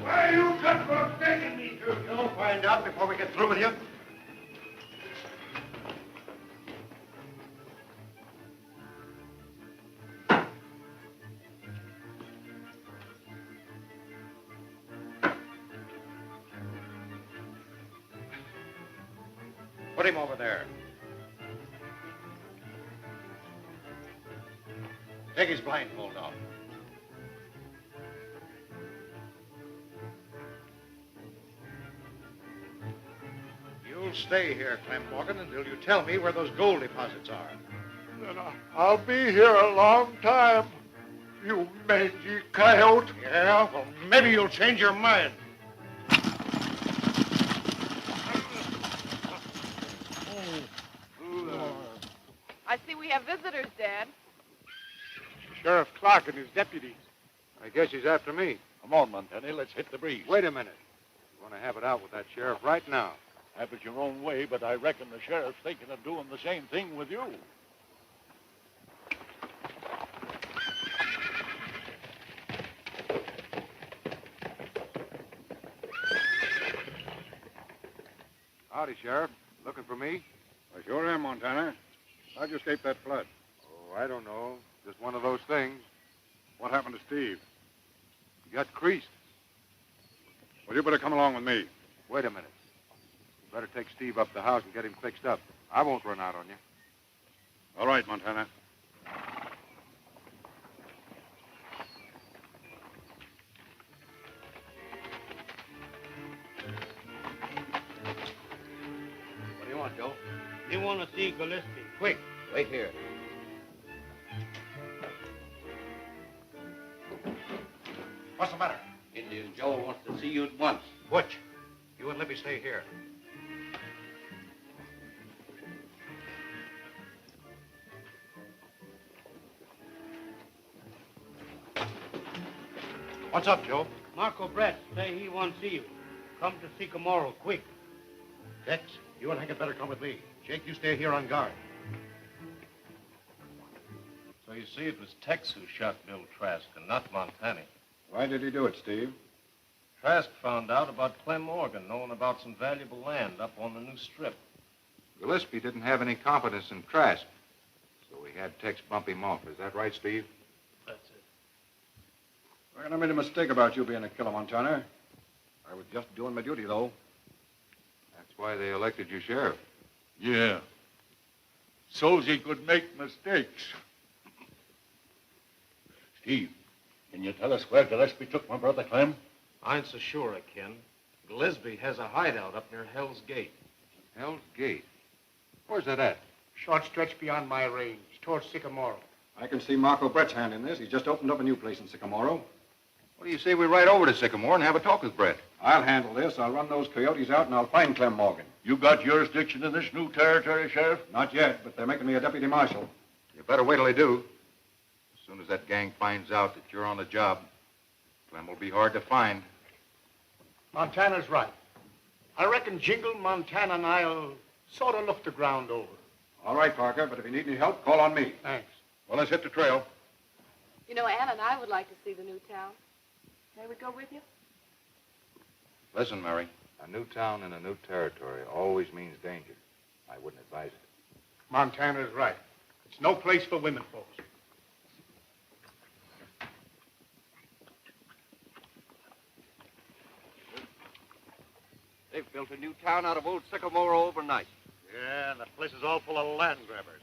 Where you got for taking me to? You'll find out before we get through with you. Put him over there. Take his blindfold off. You'll stay here, Clem Morgan, until you tell me where those gold deposits are. Then I'll be here a long time. You mangy coyote. Yeah, well, maybe you'll change your mind. I see we have visitors, Dad. Sheriff Clark and his deputies. I guess he's after me. Come on, Montana, let's hit the breeze. Wait a minute. I'm going to have it out with that sheriff right now. Have it your own way, but I reckon the sheriff's thinking of doing the same thing with you. Howdy, Sheriff. Looking for me? I sure am, Montana. How'd you escape that flood? Oh, I don't know. Just one of those things. What happened to Steve? He got creased. Well, you better come along with me. Wait a minute. You better take Steve up the house and get him fixed up. I won't run out on you. All right, Montana. What do you want, Joe? They want to see Gillespie. Quick. Wait here. What's the matter? Indian Joe wants to see you at once. Butch, you and Libby stay here. What's up, Joe? Marco Brett say he wants to see you. Come to Sycamore, quick. Tex, you and Hank had better come with me. Jake, you stay here on guard. So you see, it was Tex who shot Bill Trask and not Montana. Why did he do it, Steve? Trask found out about Clem Morgan knowing about some valuable land up on the new strip. Gillespie didn't have any confidence in Trask, so we had Tex bump him off. Is that right, Steve? That's it. I reckon I made a mistake about you being a killer, Montana. I was just doing my duty, though. That's why they elected you sheriff. Yeah. So's he could make mistakes. Steve, can you tell us where Gillespie took my brother Clem? I ain't so sure I can. Gillespie has a hideout up near Hell's Gate. Hell's Gate? Where's that at? Short stretch beyond my range, towards Sycamore. I can see Marco Brett's hand in this. He's just opened up a new place in Sycamore. What do you say we ride over to Sycamore and have a talk with Brett? I'll handle this. I'll run those coyotes out, and I'll find Clem Morgan. You got jurisdiction in this new territory, Sheriff? Not yet, but they're making me a deputy marshal. You better wait till they do. As soon as that gang finds out that you're on the job, Clem will be hard to find. Montana's right. I reckon Jingle, Montana, and I'll sort of look the ground over. All right, Parker, but if you need any help, call on me. Thanks. Well, let's hit the trail. You know, Ann and I would like to see the new town. May we go with you? Listen, Mary, a new town in a new territory always means danger. I wouldn't advise it. Montana's right. It's no place for women folks. They've built a new town out of old Sycamore overnight. Yeah, and the place is all full of land grabbers.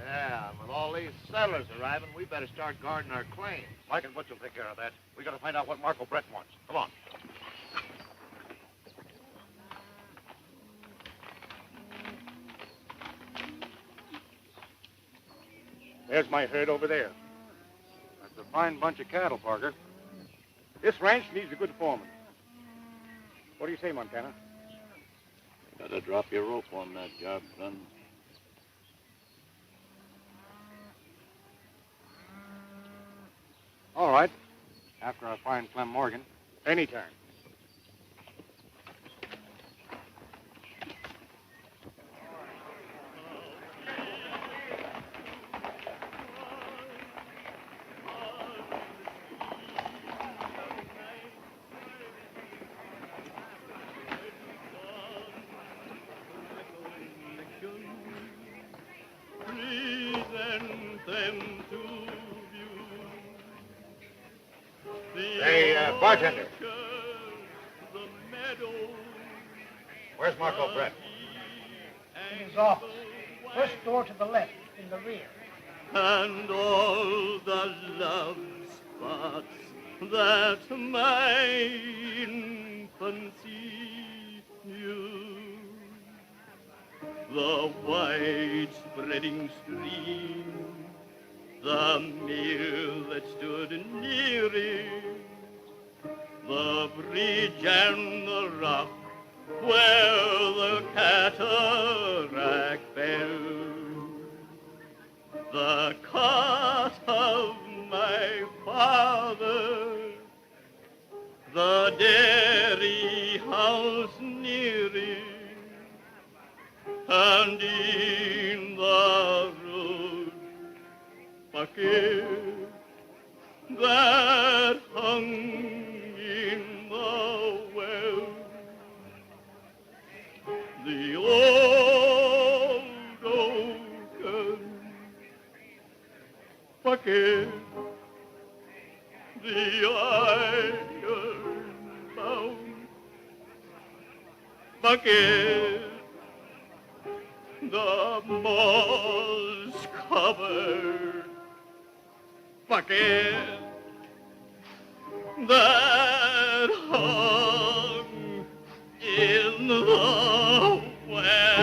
Yeah, and with all these settlers arriving, we better start guarding our claim. Mike and Butch will take care of that. We gotta find out what Marco Brett wants. Come on. There's my herd over there. That's a fine bunch of cattle, Parker. This ranch needs a good foreman. What do you say, Montana? Gotta drop your rope on that job, son. All right. After I find Clem Morgan. Anytime. Hey, bartender. Where's Marco Brett? In his office. First door to the left, in the rear. And all the love spots that my infancy knew, the wide spreading stream, the mill that stood near it, the bridge and the rock where the cataract fell, the cot of my father, the dairy house near it, and in the road bucket that hung in the well, the old oaken bucket, the iron bound bucket, the moss covered bucket that hung in the well.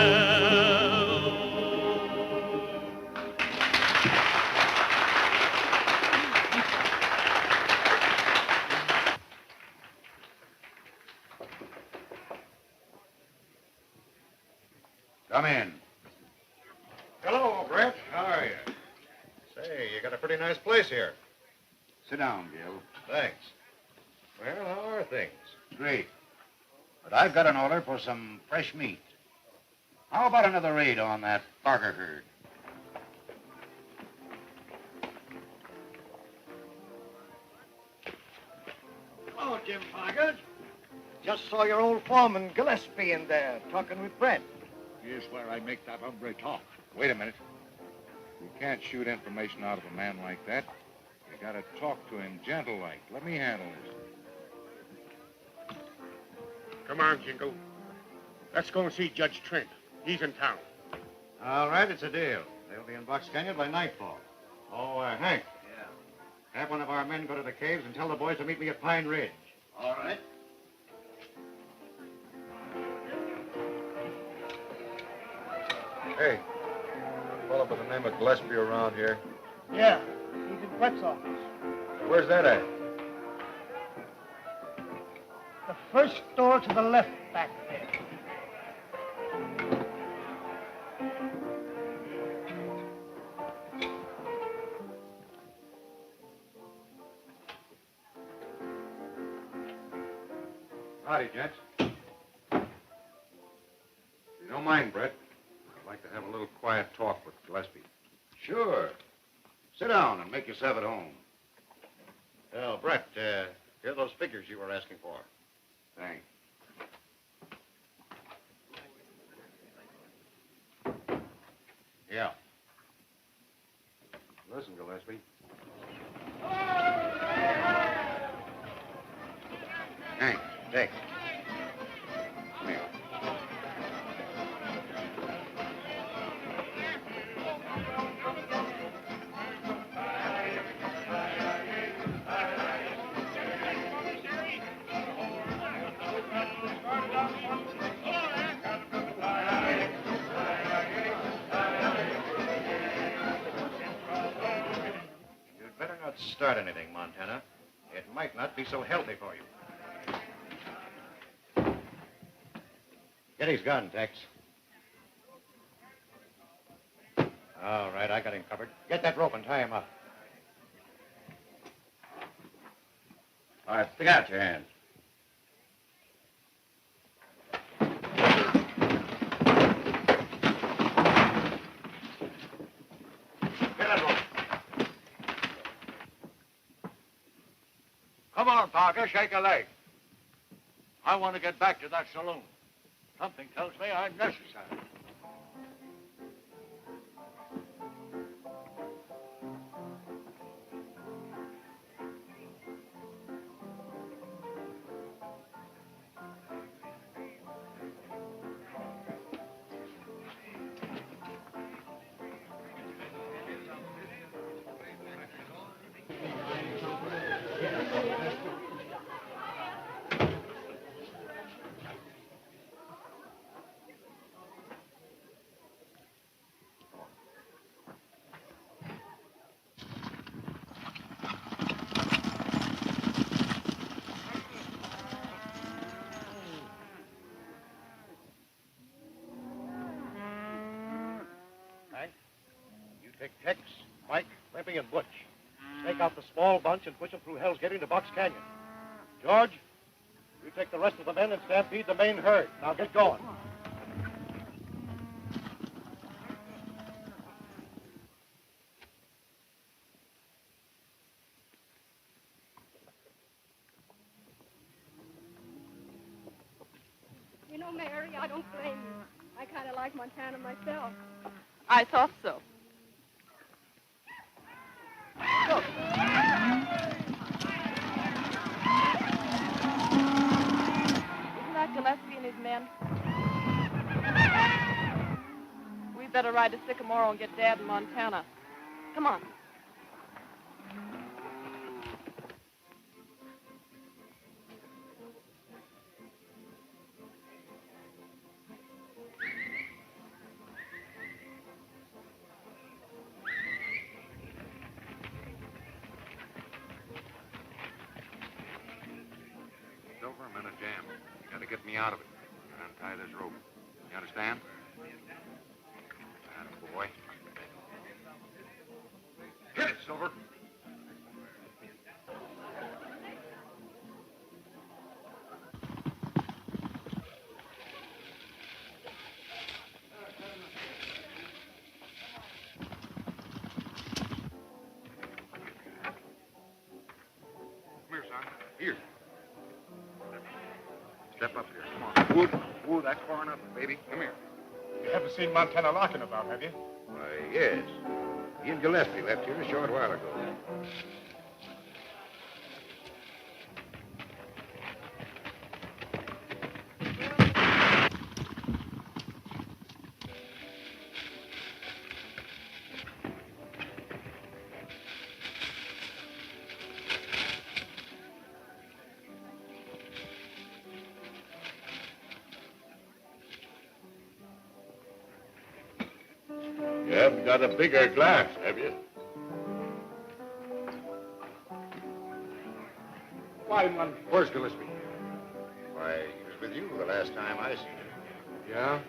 Come in. Hello, Brett. How are you? Say, you got a pretty nice place here. Sit down, Gil. Thanks. Well, how are things? Great. But I've got an order for some fresh meat. How about another raid on that Parker herd? Hello, Jim Parker. Just saw your old foreman Gillespie in there talking with Brent. Here's where I make that hombre talk. Wait a minute. You can't shoot information out of a man like that. You gotta talk to him gentle-like. Let me handle this. Come on, Jingle. Let's go and see Judge Trent. He's in town. All right, it's a deal. They'll be in Box Canyon by nightfall. Oh, Hank. Yeah. Have one of our men go to the caves and tell the boys to meet me at Pine Ridge. All right. Hey, a fellow by the name of Gillespie around here. Yeah, he's in Brett's office. Where's that at? The first door to the left back there. Howdy, gents. If you don't mind, Brett, I'd like to have a little quiet talk with Gillespie. Sure. Sit down and make yourself at home. Well, Brett, here are those figures you were asking for. Thanks. Yeah. Listen, Gillespie. Hank, take. Come here. start anything, Montana. It might not be so healthy for you. Get his gun, Tex. All right, I got him covered. Get that rope and tie him up. All right, stick out your hands. Get that rope. Come on, Parker, shake a leg. I want to get back to that saloon. Something tells me I'm necessary. Hank, you take Tex, Mike, Limpy, and Butch. Take out the small bunch and push them through Hell's Gate into Box Canyon. George, you take the rest of the men and stampede the main herd. Now get going. You know, Mary, I don't blame you. I kind of like Montana myself. I thought so. Look. Isn't that Gillespie and his men? We better ride to Sycamore and get Dad in Montana. Come on. Silver, I'm in a jam. You gotta get me out of it. Untie this rope. You understand? Boy. Get it, Silver. Come here, son. Here. Step up here. Come on. Wood, that's far enough, baby. Come here. You haven't seen Montana Larkin about, have you? Why, yes. He and Gillespie left here a short while ago. You haven't got a bigger glass, have you? Why, man? Where's Gillespie? Why, he was with you the last time I seen him. Yeah?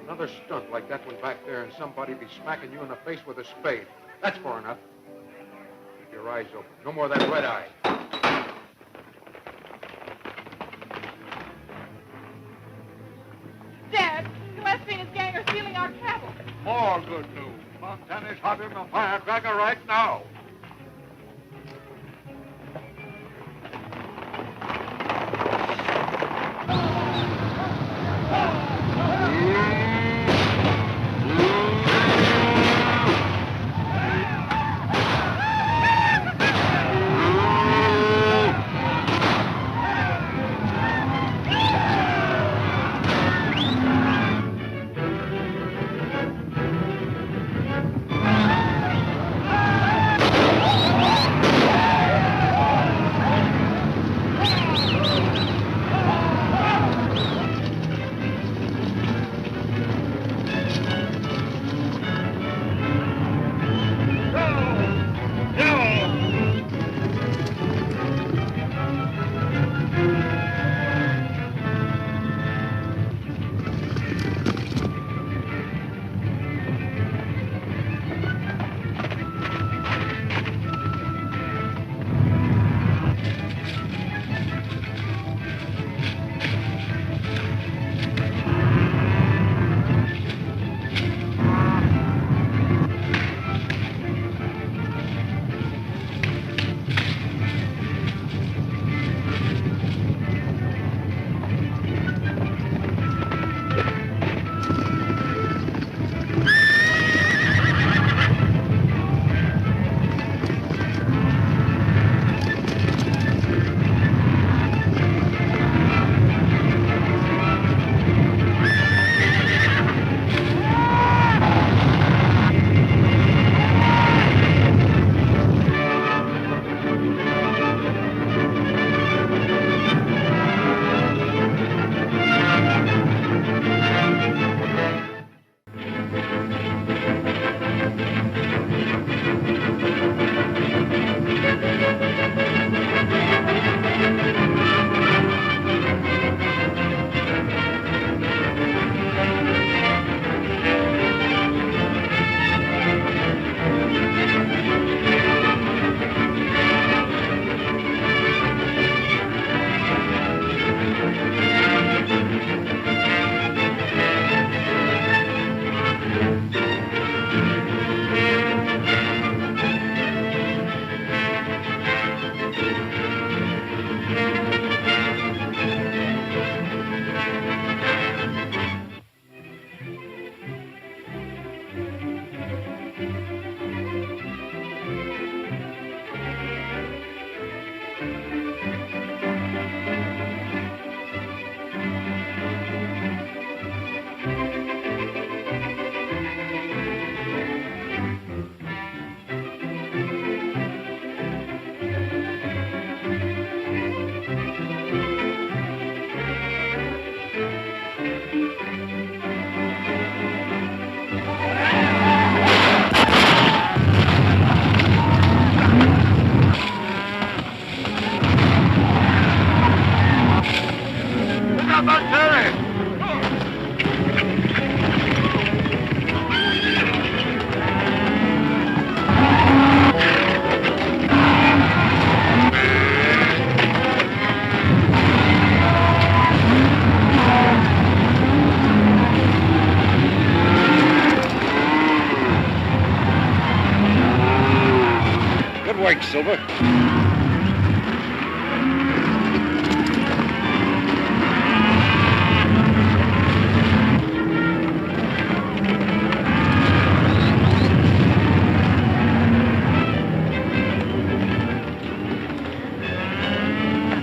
Another stunt like that one back there and somebody be smacking you in the face with a spade. That's far enough. Keep your eyes open. No more of that red eye. Dad, Gillespie and his gang are stealing our cattle. More good news. Montana's hotter than a firecracker right now. Silver.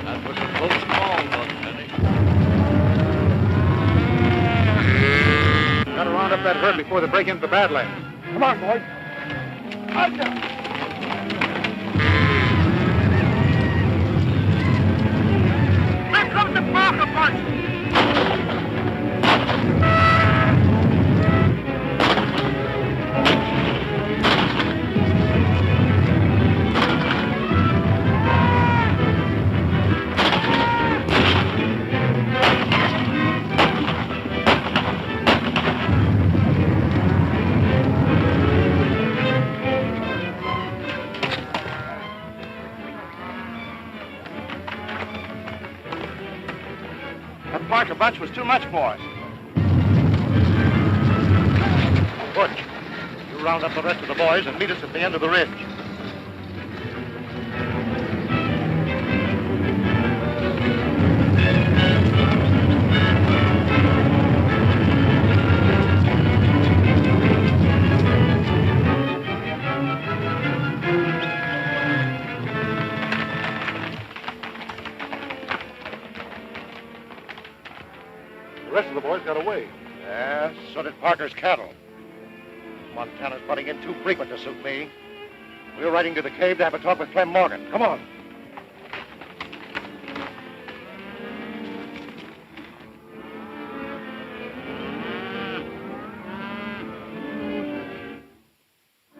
That was a close call, Lieutenant. Gotta round up that herd before they break into the Badlands. Come on, boys. Here comes the Parker bunch! That Parker bunch was too much for us. Butch, you round up the rest of the boys and meet us at the end of the ridge. The rest of the boys got away. Yeah, so did Parker's cattle. Montana's butting in too frequent to suit me. We're riding to the cave to have a talk with Clem Morgan. Come on.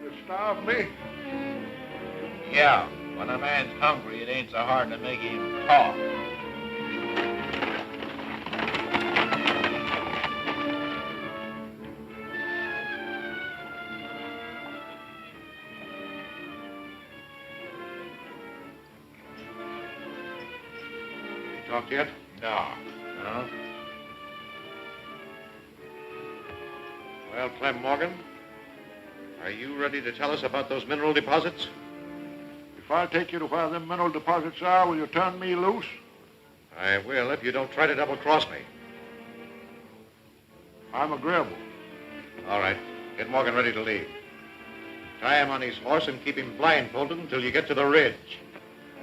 You starved me. Yeah, when a man's hungry, it ain't so hard to make him talk. Talked yet? No. No. Well, Clem Morgan, are you ready to tell us about those mineral deposits? If I take you to where them mineral deposits are, will you turn me loose? I will if you don't try to double-cross me. I'm agreeable. All right. Get Morgan ready to leave. Tie him on his horse and keep him blindfolded until you get to the ridge.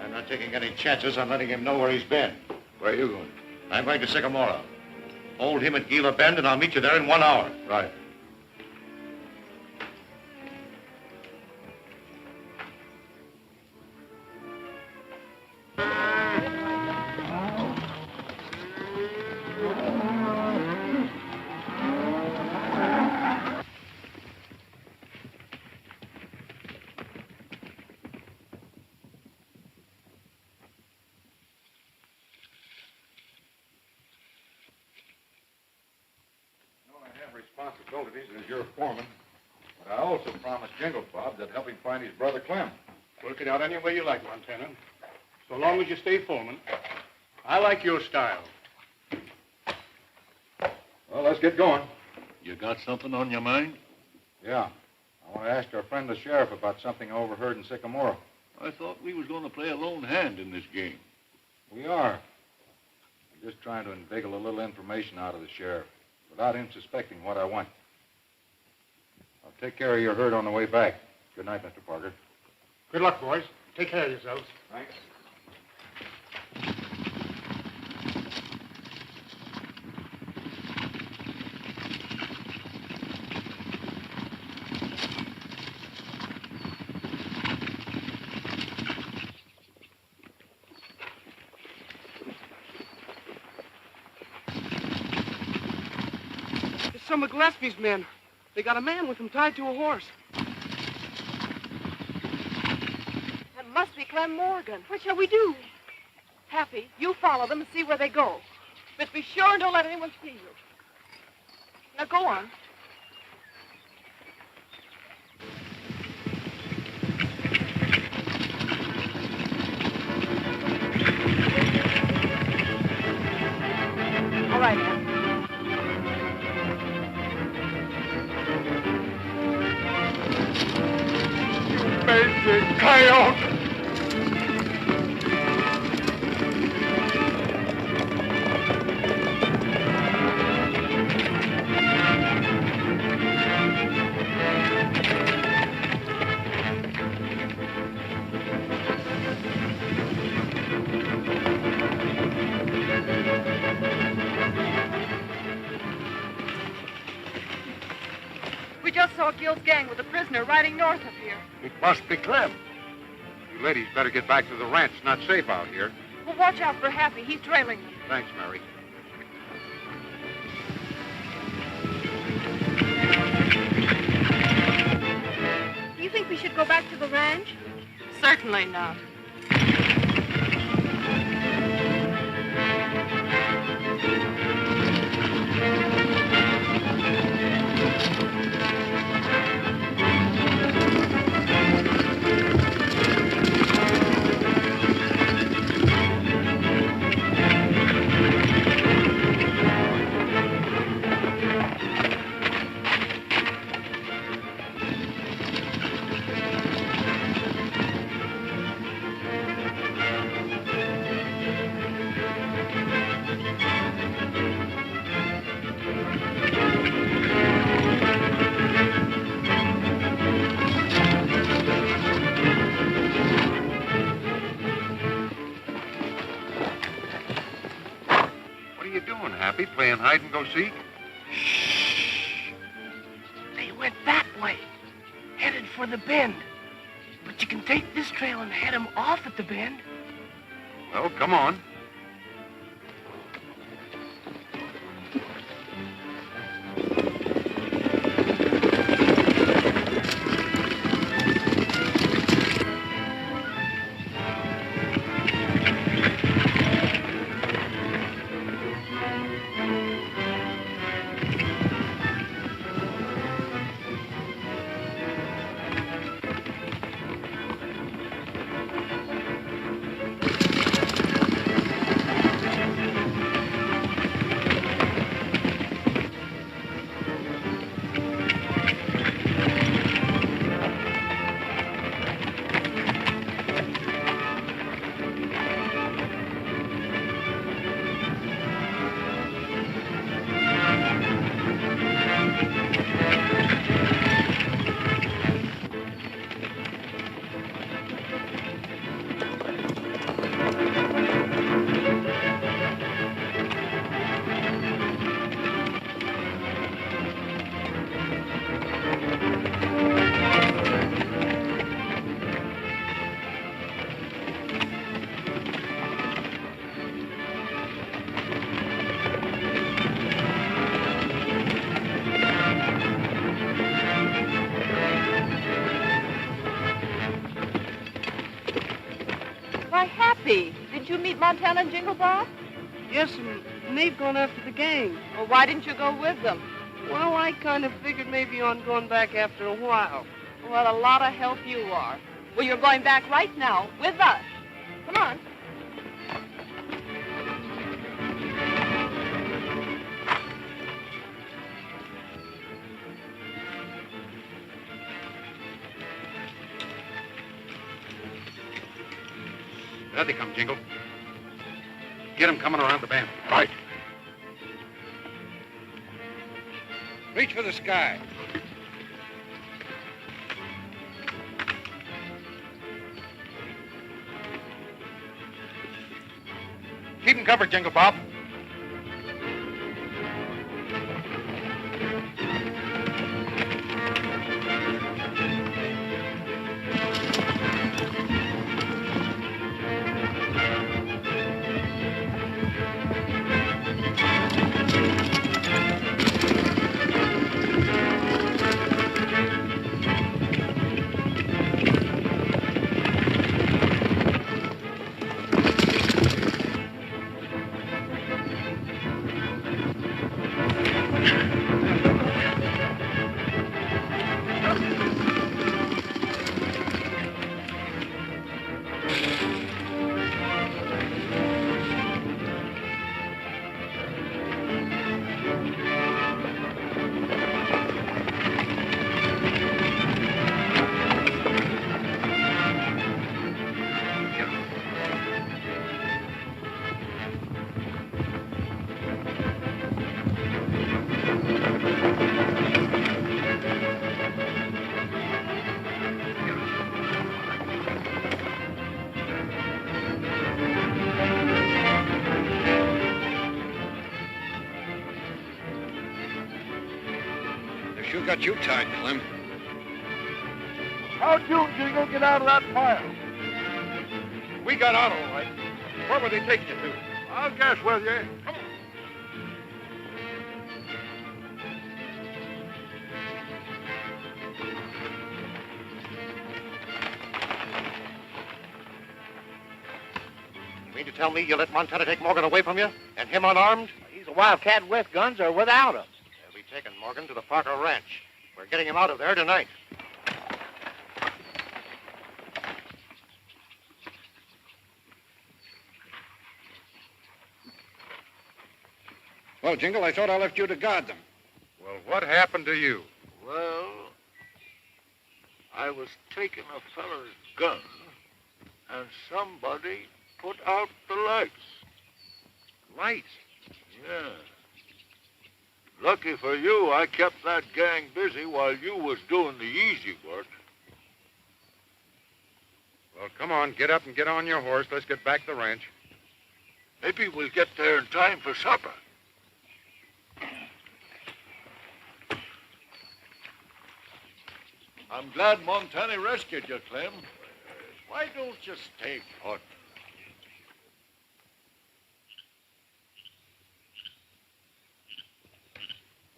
I'm not taking any chances on letting him know where he's been. Where are you going? I'm going to Sycamora. Hold him at Gila Bend, and I'll meet you there in 1 hour. Right. Responsibilities as your foreman, but I also promised Jingle Bob that help him find his brother Clem. Work it out any way you like, Montana. So long as you stay foreman. I like your style. Well, let's get going. You got something on your mind? Yeah. I want to ask our friend the sheriff about something I overheard in Sycamora. I thought we was going to play a lone hand in this game. We are. I'm just trying to inveigle a little information out of the sheriff without him suspecting what I want. I'll take care of your herd on the way back. Good night, Mr. Parker. Good luck, boys. Take care of yourselves. Thanks. It's some of Gillespie's men. They got a man with them tied to a horse. That must be Clem Morgan. What shall we do? Happy, you follow them and see where they go. But be sure and don't let anyone see you. Now go on. All right, Ann. Basic coyote! saw Gil's gang with a prisoner riding north of here. It must be Clem. You ladies better get back to the ranch. It's not safe out here. Well, watch out for Happy. He's trailing them. Thanks, Mary. Do you think we should go back to the ranch? Certainly not. Happy, playing hide and go seek? They went that way, headed for the bend. But you can take this trail and head them off at the bend. Well, come on. Did you meet Montana and Jingle Bob? Yes, and they've gone after the gang. Well, why didn't you go with them? Well, I kind of figured maybe on going back after a while. Well, a lot of help you are. Well, you're going back right now with us. Come on. There they come, Jingle. Get them coming around the bend. Right. Reach for the sky. Keep them covered, Jingle Bob. sure got you tied, Clem. How'd you, Jingle, get out of that pile? We got out all right. Where were they taking you to? I'll guess with you. Come on. You mean to tell me you let Montana take Morgan away from you? And him unarmed? He's a wildcat with guns or without them. They'll be taking Morgan to the Parker Ranch. We're getting him out of there tonight. Well, Jingle, I thought I left you to guard them. Well, what happened to you? Well, I was taking a feller's gun, and somebody put out the lights. Lights? Yeah. Lucky for you, I kept that gang busy while you was doing the easy work. Well, come on, get up and get on your horse. Let's get back to the ranch. Maybe we'll get there in time for supper. I'm glad Montana rescued you, Clem. Why don't you stay put?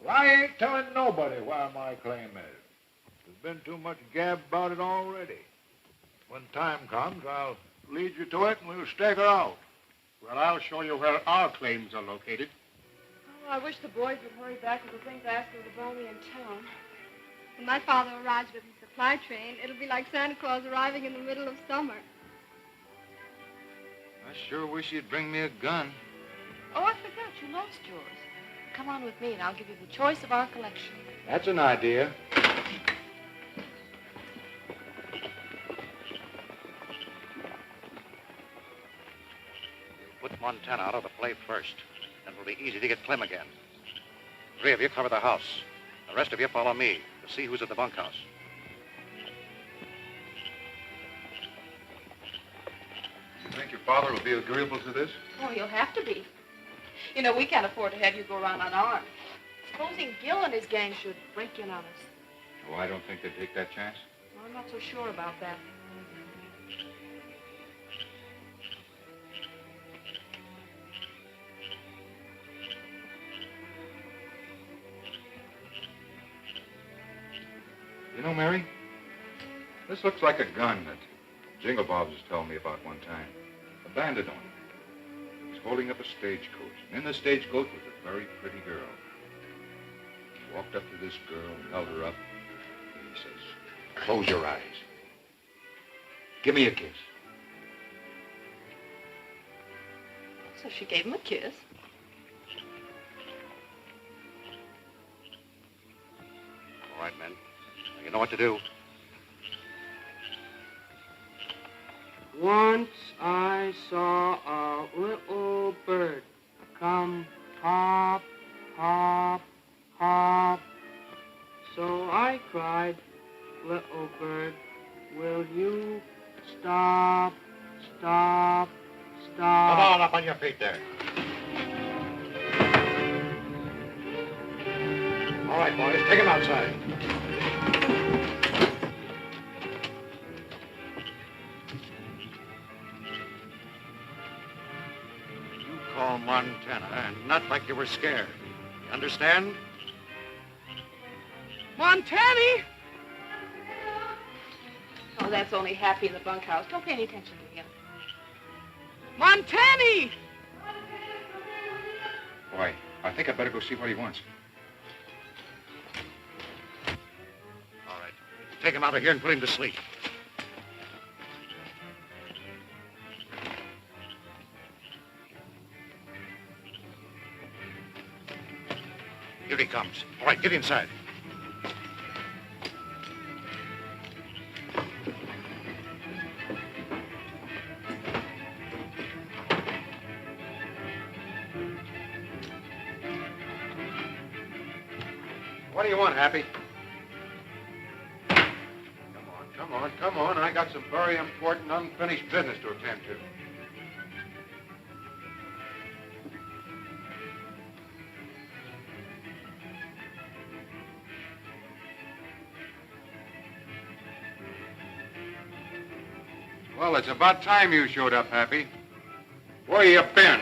Well, I ain't telling nobody where my claim is. There's been too much gab about it already. When time comes, I'll lead you to it and we'll stake her out. Well, I'll show you where our claims are located. Oh, I wish the boys would hurry back with the things I asked them to buy me in town. When my father arrives with his supply train, it'll be like Santa Claus arriving in the middle of summer. I sure wish you'd bring me a gun. Oh, I forgot. You lost yours. Come on with me, and I'll give you the choice of our collection. That's an idea. Put Montana out of the play first. Then it'll be easy to get Clem again. 3 of you cover the house. The rest of you follow me to see who's at the bunkhouse. You think your father will be agreeable to this? Oh, he'll have to be. You know, we can't afford to have you go around unarmed. Supposing Gil and his gang should break in on us. Oh, I don't think they'd take that chance. Well, I'm not so sure about that. You know, Mary, this looks like a gun that Jingle Bob was telling me about one time. A bandit on it. He's holding up a stagecoach, and in the stagecoach was a very pretty girl. He walked up to this girl and held her up, and he says, "Close your eyes. Give me a kiss." So she gave him a kiss. All right, men. You know what to do. Once I saw a little bird come hop, hop, hop. So I cried, little bird, will you stop, stop, stop? Come on, up on your feet there. All right, boys, take him outside. Call Montana, and not like you were scared. You understand? Montani! Oh, that's only Happy in the bunkhouse. Don't pay any attention to him. Montani! Why, I think I'd better go see what he wants. All right. Take him out of here and put him to sleep. Here he comes. All right, get inside. What do you want, Happy? Come on. I got some very important unfinished business to attend to. Well, it's about time you showed up, Happy. Where you been?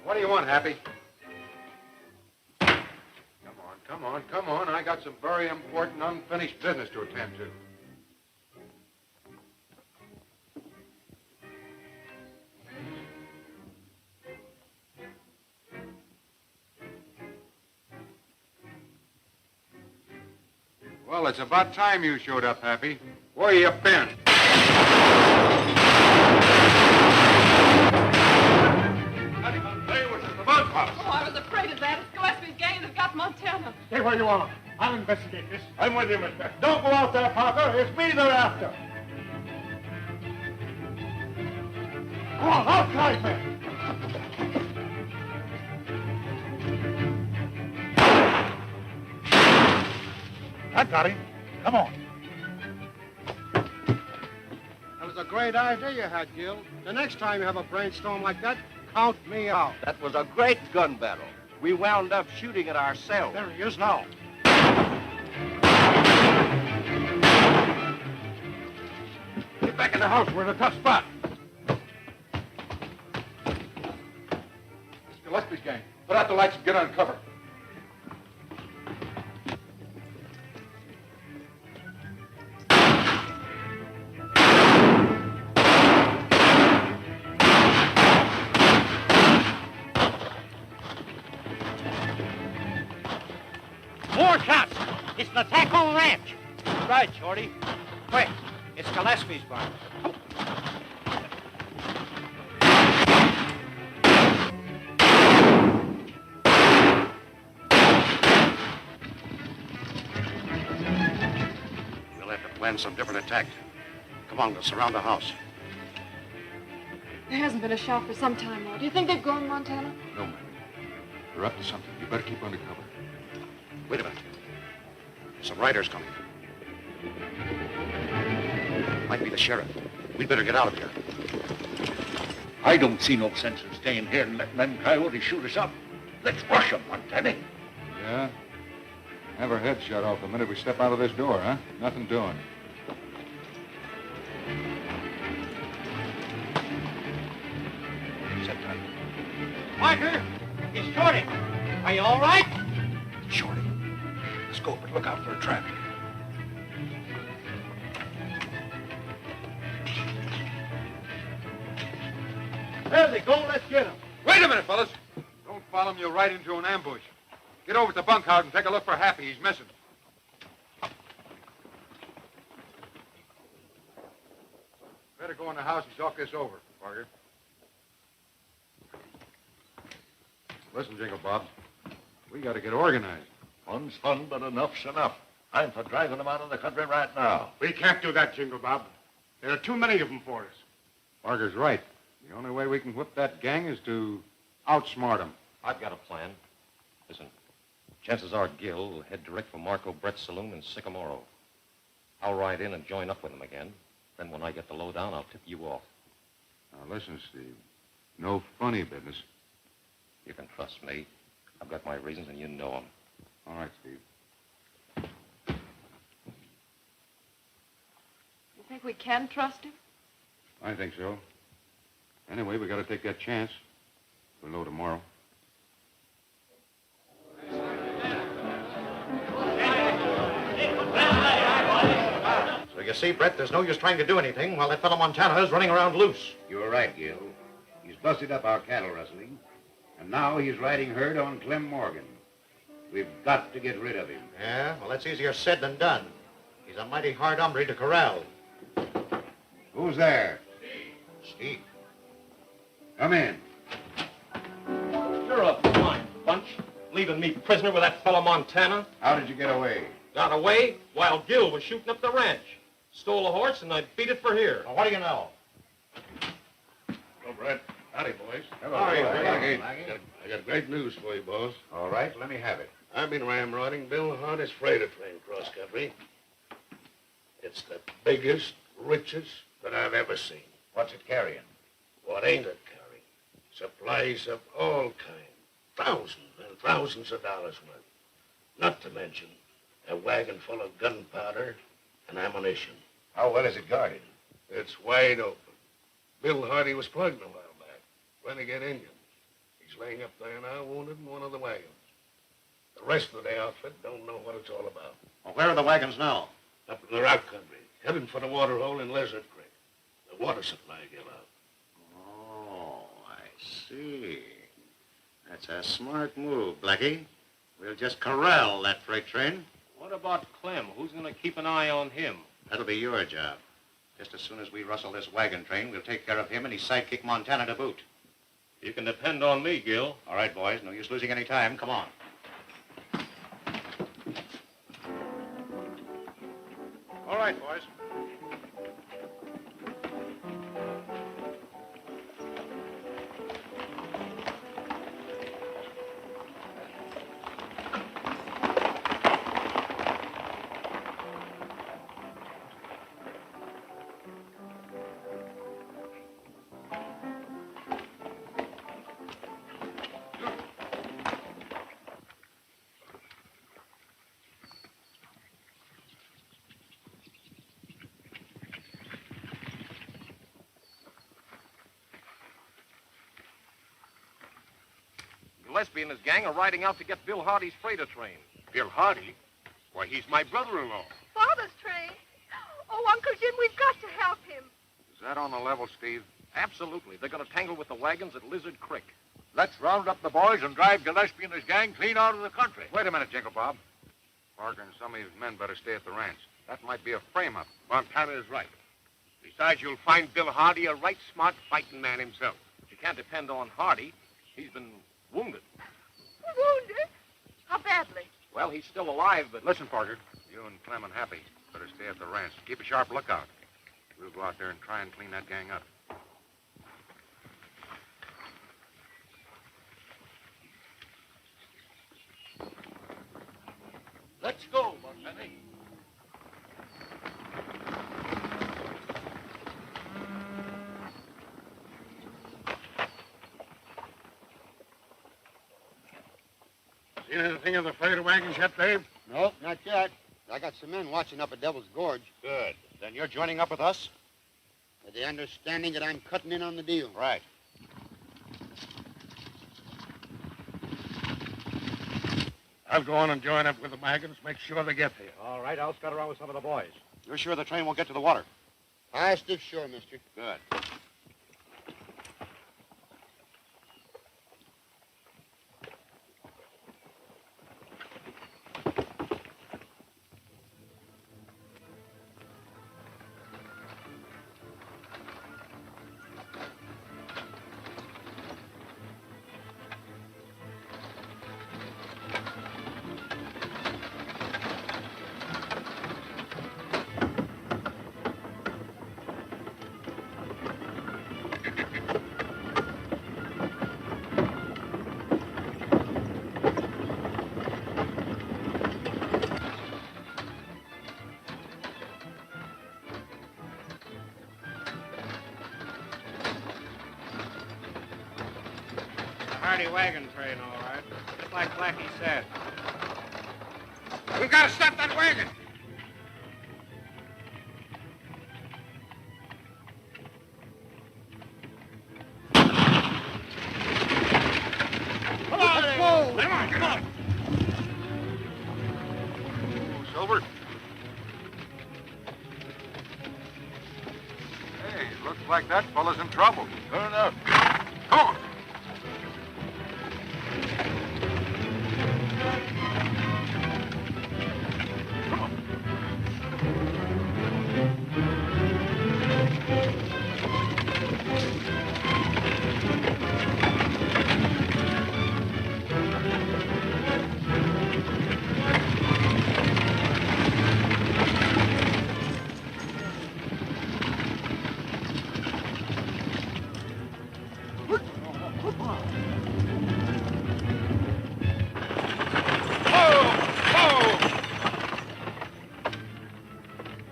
What do you want, Happy? Come on. I got some very important unfinished business to attend to. Well, it's about time you showed up, Happy. Where you been? Oh, I was afraid of that. It's Gillespie's gang that got Montana. Stay where you are. I'll investigate this. I'm with you, mister. Don't go out there, Parker. It's me they're after. Come on, outside, man. I got him. Come on. That was a great idea you had, Gil. The next time you have a brainstorm like that, count me out. That was a great gun battle. We wound up shooting it ourselves. There he is now. Get back in the house. We're in a tough spot. It's Gillespie's gang. Put out the lights and get on cover. More shots. It's an attack on the ranch. Right, Shorty. Quick. It's Gillespie's barn. We'll have to plan some different attack. Come on, we'll surround the house. There hasn't been a shot for some time now. Do you think they've gone Montana? No, Mary. They're up to something. You better keep under cover. Wait a minute. Some riders coming. Might be the sheriff. We'd better get out of here. I don't see no sense in staying here and letting them coyotes shoot us up. Let's rush them, Montana. Yeah? Have our heads shut off the minute we step out of this door, huh? Nothing doing. Sit tight. Parker, it's Shorty. Are you all right? Shorty. Let's go, but look out for a trap. There they go. Let's get them. Wait a minute, fellas. Don't follow him. You'll ride into an ambush. Get over to the bunkhouse and take a look for Happy. He's missing. Better go in the house and talk this over, Parker. Listen, Jingle Bob. We got to get organized. Fun's fun, but enough's enough. I'm for driving them out of the country right now. We can't do that, Jingle Bob. There are too many of them for us. Parker's right. The only way we can whip that gang is to outsmart them. I've got a plan. Listen, chances are Gil will head direct for Marco Brett's saloon in Sycamoro. I'll ride in and join up with him again. Then when I get the lowdown, I'll tip you off. Now, listen, Steve. No funny business. You can trust me. I've got my reasons, and you know them. All right, Steve. You think we can trust him? I think so. Anyway, we got to take that chance. We'll know tomorrow. So you see, Brett, there's no use trying to do anything while that fellow Montana is running around loose. You were right, Gil. He's busted up our cattle rustling, and now he's riding herd on Clem Morgan. We've got to get rid of him. Yeah, well, that's easier said than done. He's a mighty hard hombre to corral. Who's there? Steve. Come in. You're a fine bunch, leaving me prisoner with that fellow Montana. How did you get away? Got away while Gil was shooting up the ranch. Stole a horse, and I beat it for here. Well, what do you know? Hello, Brett. Howdy, boys. Hello, Howdy, Blackie. I got great news for you, boss. All right, let me have it. I've been ramrodding Bill Hardy's freighter train cross country. It's the biggest, richest that I've ever seen. What's it carrying? What ain't it carrying? Supplies of all kinds. Thousands and thousands of dollars worth. Not to mention a wagon full of gunpowder and ammunition. How well is it guarded? It's wide open. Bill Hardy was plugged a while back. Renegade Indian. He's laying up there now, wounded in one of the wagons. The rest of the outfit don't know what it's all about. Well, where are the wagons now? Up in the rock country, heading for the water hole in Lizard Creek. The water supply gave out. Oh, I see. That's a smart move, Blackie. We'll just corral that freight train. What about Clem? Who's going to keep an eye on him? That'll be your job. Just as soon as we rustle this wagon train, we'll take care of him and his sidekick Montana to boot. You can depend on me, Gil. All right, boys. No use losing any time. Come on. All right, boys. Gillespie and his gang are riding out to get Bill Hardy's freighter train. Bill Hardy? Why, he's my brother-in-law. Father's train? Oh, Uncle Jim, we've got to help him. Is that on the level, Steve? Absolutely. They're going to tangle with the wagons at Lizard Creek. Let's round up the boys and drive Gillespie and his gang clean out of the country. Wait a minute, Jingle Bob. Parker and some of his men better stay at the ranch. That might be a frame-up. Montana is right. Besides, you'll find Bill Hardy a right smart fighting man himself. But you can't depend on Hardy. He's been wounded. Wounded? How badly? Well, he's still alive, but... Listen, Parker, you and Clem and Happy better stay at the ranch. Keep a sharp lookout. We'll go out there and try and clean that gang up. Let's go, Montana. Seen anything of the freighter wagons yet, Dave? No, not yet. I got some men watching up at Devil's Gorge. Good. Then you're joining up with us? With the understanding that I'm cutting in on the deal. Right. I'll go on and join up with the wagons, make sure they get there. All right, I'll scout around with some of the boys. You're sure the train won't get to the water? I still sure, mister. Good. Hardy wagon train, all right. Just like Blackie said. We've got to stop that wagon. Come on, let's go. Come on, come on. Silver. Hey, looks like that fella's in trouble. Turn it up. Come on.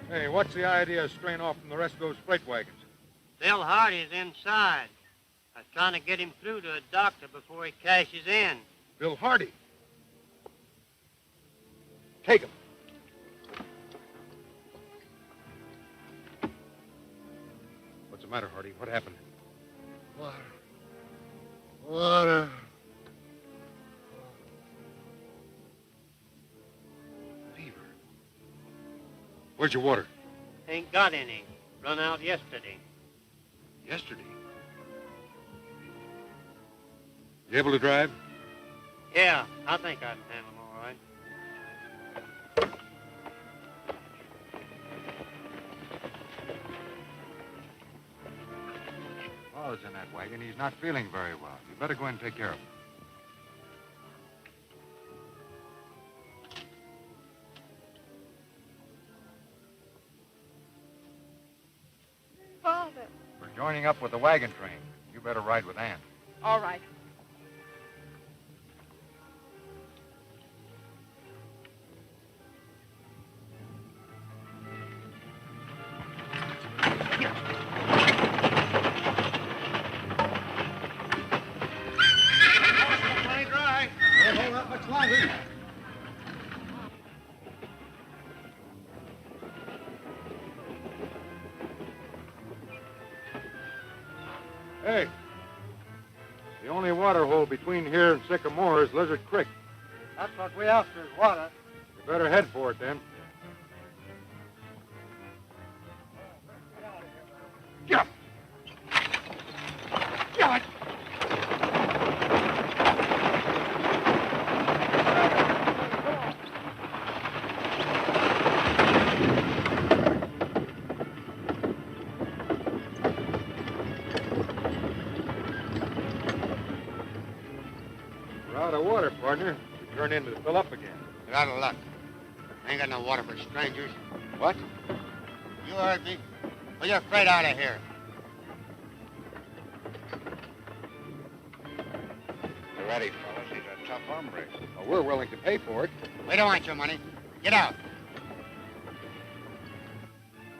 Hey, what's the idea of straying off from the rest of those freight wagons? Bill Hardy's inside. I was trying to get him through to a doctor before he cashes in. Bill Hardy. Take him. What's the matter, Hardy? What happened? Water. Water. Where's your water? Ain't got any. Run out yesterday. Yesterday. You able to drive? Yeah, I think I can handle him all right. Father's in that wagon. He's not feeling very well. You better go in and take care of him. Father. We're joining up with the wagon train. You better ride with Ann. All right. Plenty dry. Won't hold up much longer. Hey, the only water hole between here and Sycamore is Lizard Creek. That's what we after is water. You better head for it then. Get up! Get up! We're out of water, partner. We turn in to fill up again. You're out of luck. I ain't got no water for strangers. What? You heard me. Pull your freight out of here. You ready, fellas? He's a tough hombre. Well, we're willing to pay for it. We don't want your money. Get out.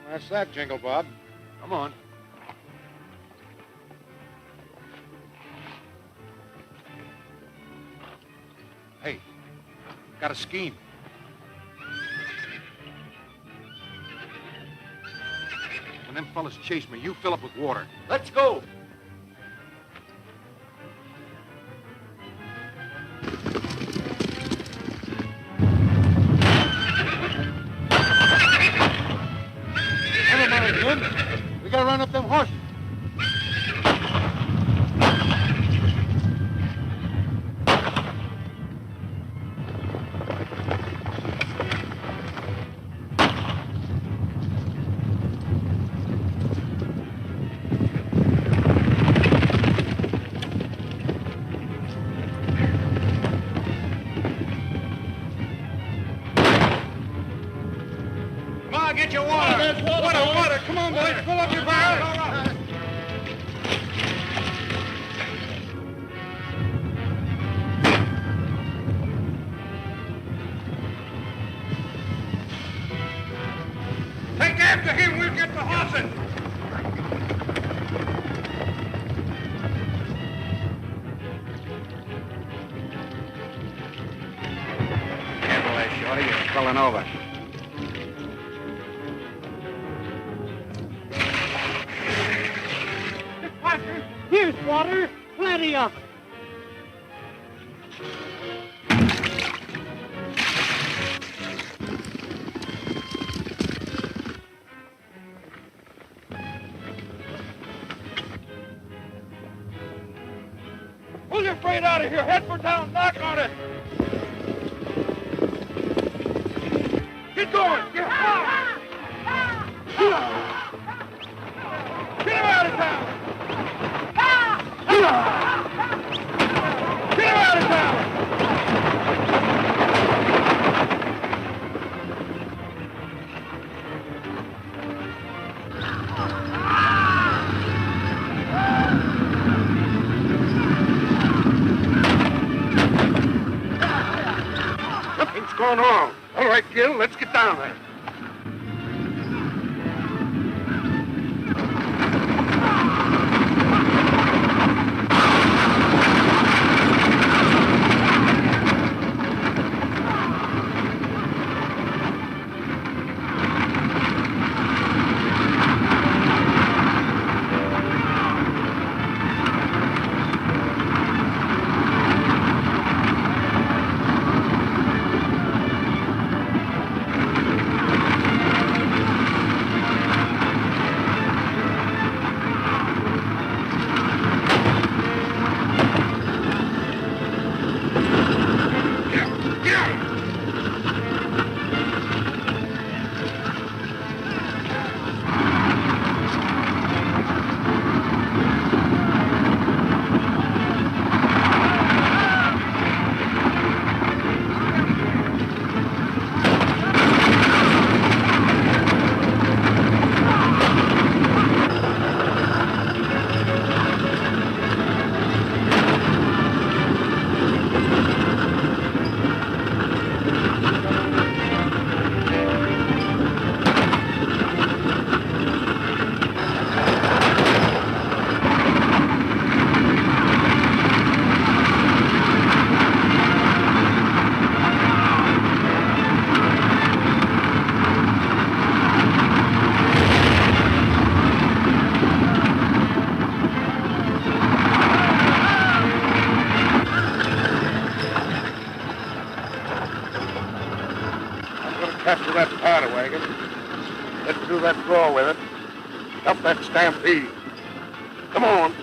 Well, that's that, Jingle Bob. Come on. Hey, got a scheme. When them fellas chase me, you fill up with water. Let's go. Never mind, Jim. We gotta run up them horses. Come on, get your water. Water. Come on, boys. Fill up your barrels. Take after him. We'll get the horses. run over. Parker, here's water. Plenty of it. Pull your freight out of here. Head for town. Knock on it. Get going. Get him out of town. Get him out of town. Something's going on. All right, Gil, let's get down there. Capture that powder wagon. Get through that draw with it. Stop that stampede. Come on.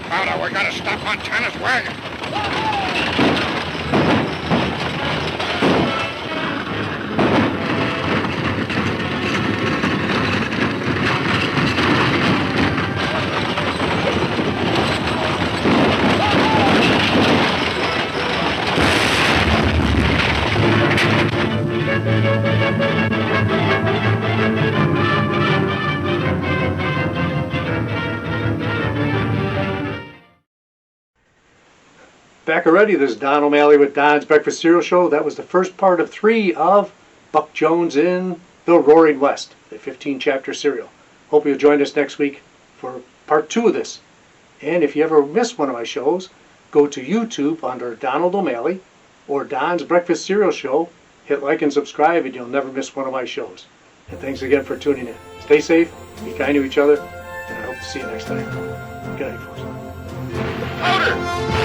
Powder, we gotta stop Montana's wagon. Back already, this is Don O'Malley with Don's Breakfast Cereal Show. That was the first part of 3 of Buck Jones in the Roaring West, a 15-chapter serial. Hope you'll join us next week for part 2 of this. And if you ever miss one of my shows, go to YouTube under Donald O'Malley or Don's Breakfast Cereal Show. Hit like and subscribe and you'll never miss one of my shows. And thanks again for tuning in. Stay safe, be kind to each other, and I hope to see you next time. Good night, folks. Louder!